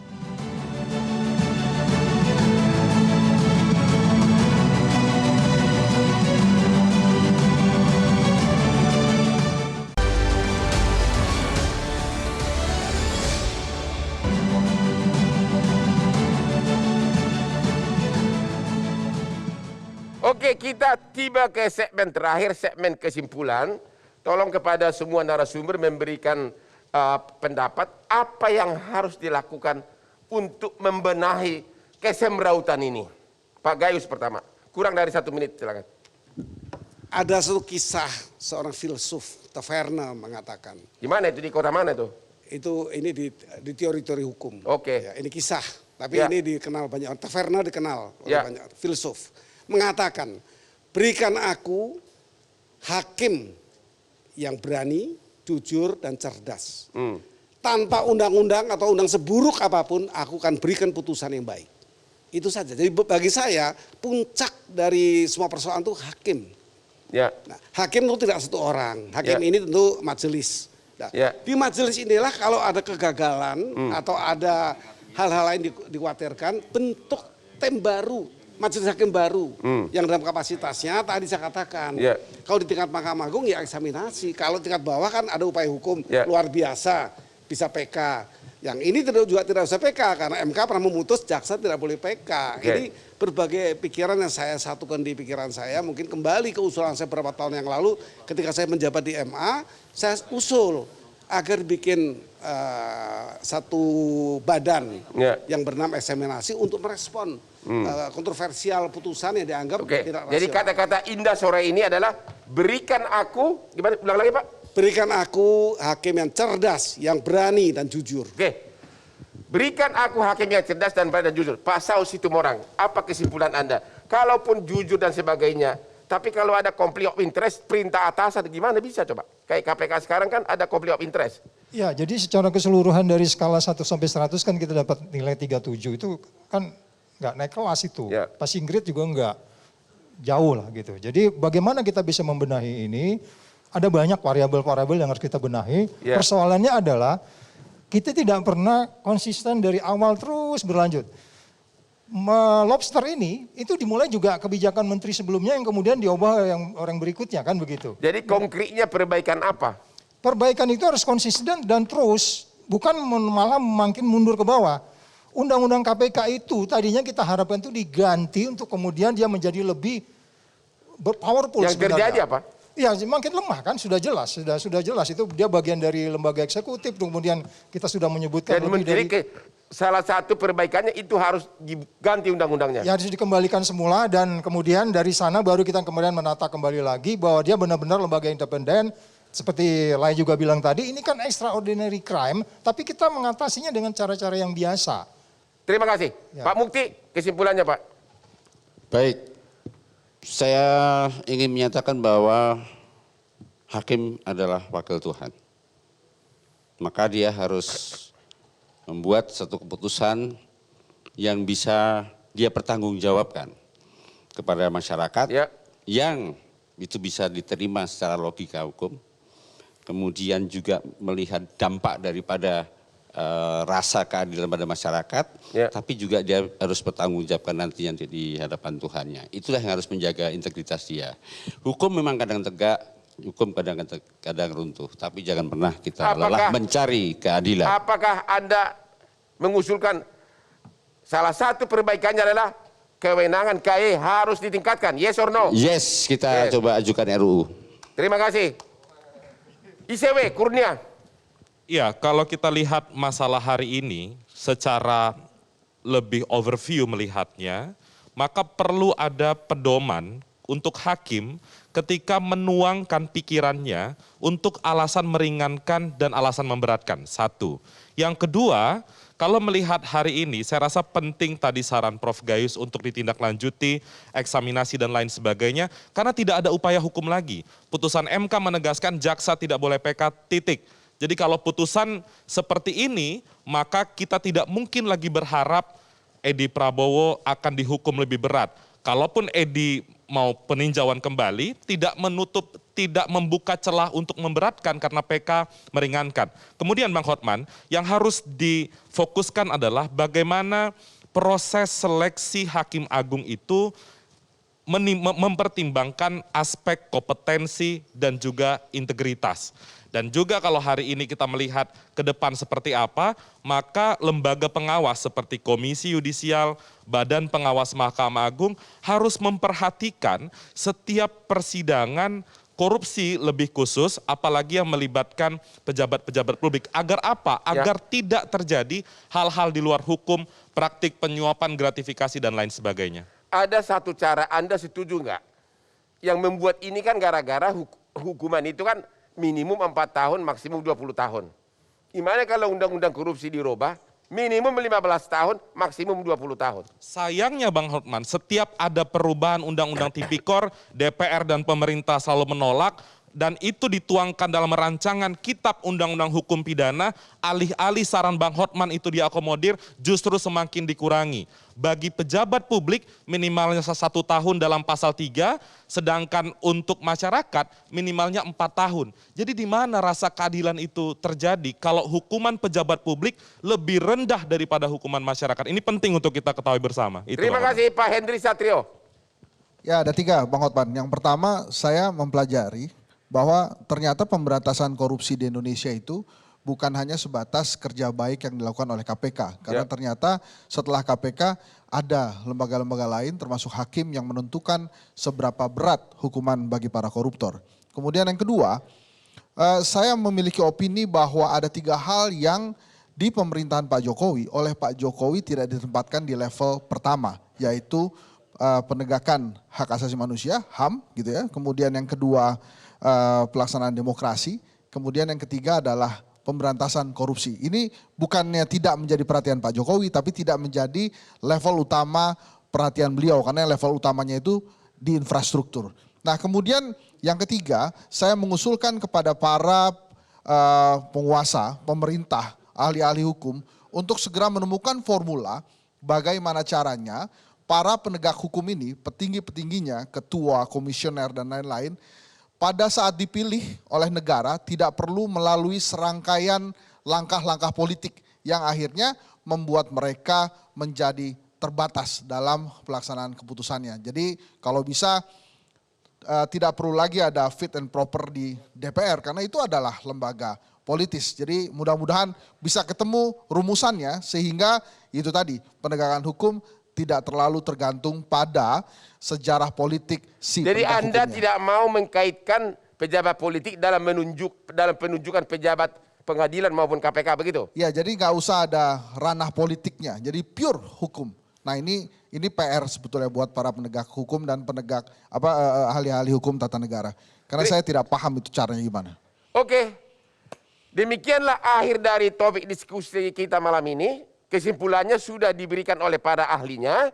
Speaker 2: Oke, kita tiba ke segmen terakhir, segmen kesimpulan. Tolong kepada semua narasumber memberikan pendapat apa yang harus dilakukan untuk membenahi kesemrautan ini. Pak Gayus pertama, kurang dari 1 menit, silakan.
Speaker 4: Ada satu kisah seorang filsuf, Taverna mengatakan.
Speaker 2: Di mana itu, di kota mana itu?
Speaker 4: Ini di teori-teori hukum. Ini kisah, tapi ini dikenal banyak orang. Taverna dikenal oleh banyak filsuf. Mengatakan, berikan aku hakim yang berani, jujur, dan cerdas. Tanpa undang-undang atau undang seburuk apapun, aku akan berikan putusan yang baik. Itu saja. Jadi bagi saya, puncak dari semua persoalan itu hakim. Nah, hakim itu tidak satu orang. Hakim ini tentu majelis. Nah, di majelis inilah kalau ada kegagalan atau ada hal-hal lain dikhawatirkan, bentuk tim baru. Majelis hakim baru yang dalam kapasitasnya tadi saya katakan kalau di tingkat Mahkamah Agung ya eksaminasi, kalau tingkat bawah kan ada upaya hukum luar biasa bisa PK. Yang ini juga tidak usah PK karena MK pernah memutus jaksa tidak boleh PK. Ini berbagai pikiran yang saya satukan di pikiran saya, mungkin kembali ke usulan saya beberapa tahun yang lalu ketika saya menjabat di MA, saya usul agar bikin satu badan yang bernama eksaminasi untuk merespon kontroversial putusan yang dianggap tidak rasional.
Speaker 2: Jadi kata-kata indah sore ini adalah berikan aku, gimana ulang lagi Pak?
Speaker 4: Berikan aku hakim yang cerdas, yang berani dan jujur.
Speaker 2: Berikan aku hakim yang cerdas dan berani dan jujur. Pak Saud Situmorang, apa kesimpulan Anda? Kalaupun jujur dan sebagainya, tapi kalau ada konflik of interest, perintah atasan gimana bisa coba? Kayak KPK sekarang kan ada konflik of interest.
Speaker 5: Ya, jadi secara keseluruhan dari skala 1 sampai 100 kan kita dapat nilai 37, itu kan nggak naik kelas itu. Passing grade juga nggak jauh lah gitu. Jadi bagaimana kita bisa membenahi ini? Ada banyak variabel-variabel yang harus kita benahi. Persoalannya adalah kita tidak pernah konsisten dari awal terus berlanjut. Lobster ini itu dimulai juga kebijakan menteri sebelumnya yang kemudian diubah yang orang berikutnya kan begitu.
Speaker 2: Jadi konkretnya perbaikan apa?
Speaker 5: Perbaikan itu harus konsisten dan terus, bukan malah makin mundur ke bawah. Undang-undang KPK itu tadinya kita harapkan itu diganti untuk kemudian dia menjadi lebih powerful
Speaker 2: Yang
Speaker 5: sebenarnya.
Speaker 2: terjadi apa?
Speaker 5: Iya, makin lemah kan, sudah jelas itu dia bagian dari lembaga eksekutif, kemudian kita sudah menyebutkan
Speaker 2: Dan
Speaker 5: lebih dari
Speaker 2: salah satu perbaikannya itu harus diganti undang-undangnya.
Speaker 5: ya harus dikembalikan semula dan kemudian dari sana baru kita kemudian menata kembali lagi bahwa dia benar-benar lembaga independen. Seperti Lai juga bilang tadi, ini kan extraordinary crime, tapi kita mengatasinya dengan cara-cara yang biasa.
Speaker 2: Terima kasih.
Speaker 5: Ya.
Speaker 2: Pak Mukti, kesimpulannya Pak.
Speaker 6: Baik, saya ingin menyatakan bahwa hakim adalah wakil Tuhan. Maka dia harus membuat satu keputusan yang bisa dia pertanggungjawabkan kepada masyarakat yang itu bisa diterima secara logika hukum. Kemudian juga melihat dampak daripada rasa keadilan pada masyarakat, tapi juga dia harus bertanggungjawabkan nantinya di hadapan Tuhannya. Itulah yang harus menjaga integritas dia. Hukum memang kadang tegak, hukum kadang runtuh, tapi jangan pernah kita lelah mencari keadilan.
Speaker 2: Apakah Anda mengusulkan salah satu perbaikannya adalah kewenangan KE harus ditingkatkan? Yes or no?
Speaker 6: Yes, kita coba ajukan RUU.
Speaker 2: Terima kasih. ICW, Kurnia.
Speaker 7: Ya, kalau kita lihat masalah hari ini secara lebih overview melihatnya, maka perlu ada pedoman untuk hakim ketika menuangkan pikirannya untuk alasan meringankan dan alasan memberatkan. Satu. Yang kedua, kalau melihat hari ini, saya rasa penting tadi saran Prof. Gayus untuk ditindaklanjuti, eksaminasi dan lain sebagainya, karena tidak ada upaya hukum lagi. Putusan MK menegaskan jaksa tidak boleh PK, titik. Jadi kalau putusan seperti ini, maka kita tidak mungkin lagi berharap Edi Prabowo akan dihukum lebih berat. Kalaupun Edi mau peninjauan kembali, tidak membuka celah untuk memberatkan karena PK meringankan. Kemudian Bang Hotman, yang harus difokuskan adalah bagaimana proses seleksi Hakim Agung itu mempertimbangkan aspek kompetensi dan juga integritas. Dan juga kalau hari ini kita melihat ke depan seperti apa, maka lembaga pengawas seperti Komisi Yudisial, Badan Pengawas Mahkamah Agung harus memperhatikan setiap persidangan korupsi lebih khusus, apalagi yang melibatkan pejabat-pejabat publik. Agar apa? Agar tidak terjadi hal-hal di luar hukum, praktik penyuapan, gratifikasi, dan lain sebagainya.
Speaker 2: Ada satu cara, Anda setuju nggak? Yang membuat ini kan gara-gara hukuman itu kan minimum 4 tahun, maksimum 20 tahun. Gimana kalau undang-undang korupsi dirubah, minimum 15 tahun, maksimum 20 tahun.
Speaker 7: Sayangnya Bang Hotman, setiap ada perubahan undang-undang tipikor, DPR dan pemerintah selalu menolak, dan itu dituangkan dalam rancangan kitab undang-undang hukum pidana, alih-alih saran Bang Hotman itu diakomodir, justru semakin dikurangi. Bagi pejabat publik minimalnya 1 tahun dalam pasal 3, sedangkan untuk masyarakat minimalnya 4 tahun. Jadi di mana rasa keadilan itu terjadi kalau hukuman pejabat publik lebih rendah daripada hukuman masyarakat? Ini penting untuk kita ketahui bersama.
Speaker 2: Terima kasih Pak Hendri Satrio.
Speaker 8: Ya ada 3 Bang Hotman. Yang pertama saya mempelajari bahwa ternyata pemberantasan korupsi di Indonesia itu bukan hanya sebatas kerja baik yang dilakukan oleh KPK. Karena ternyata setelah KPK ada lembaga-lembaga lain termasuk hakim yang menentukan seberapa berat hukuman bagi para koruptor. Kemudian yang kedua, saya memiliki opini bahwa ada 3 hal yang di pemerintahan Pak Jokowi, oleh Pak Jokowi tidak ditempatkan di level pertama, yaitu penegakan hak asasi manusia, HAM gitu ya. Kemudian yang kedua pelaksanaan demokrasi, kemudian yang ketiga adalah pemberantasan korupsi. Ini bukannya tidak menjadi perhatian Pak Jokowi, tapi tidak menjadi level utama perhatian beliau, karena level utamanya itu di infrastruktur. Nah kemudian yang ketiga, saya mengusulkan kepada para penguasa, pemerintah, ahli-ahli hukum, untuk segera menemukan formula bagaimana caranya para penegak hukum ini, petinggi-petingginya, ketua, komisioner, dan lain-lain, pada saat dipilih oleh negara tidak perlu melalui serangkaian langkah-langkah politik yang akhirnya membuat mereka menjadi terbatas dalam pelaksanaan keputusannya. Jadi kalau bisa tidak perlu lagi ada fit and proper di DPR karena itu adalah lembaga politis. Jadi mudah-mudahan bisa ketemu rumusannya sehingga itu tadi penegakan hukum tidak terlalu tergantung pada sejarah politik si
Speaker 2: Jadi
Speaker 8: penegak
Speaker 2: Anda
Speaker 8: hukumnya.
Speaker 2: tidak mau mengkaitkan pejabat politik dalam penunjukan pejabat pengadilan maupun KPK begitu?
Speaker 8: Ya, jadi nggak usah ada ranah politiknya, jadi pure hukum. Nah ini PR sebetulnya buat para penegak hukum dan ahli-ahli hukum tata negara. Karena saya tidak paham itu caranya gimana.
Speaker 2: Oke, demikianlah akhir dari topik diskusi kita malam ini. Kesimpulannya sudah diberikan oleh para ahlinya.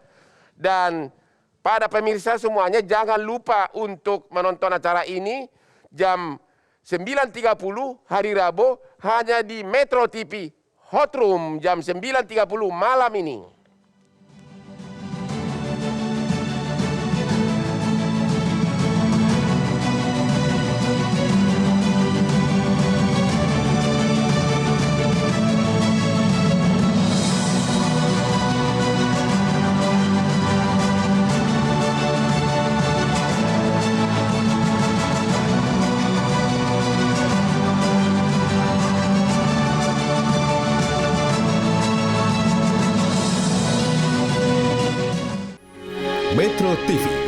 Speaker 2: Dan pada pemirsa semuanya jangan lupa untuk menonton acara ini jam 9.30 hari Rabu hanya di Metro TV Hot Room jam 9.30 malam ini.
Speaker 9: Metro TV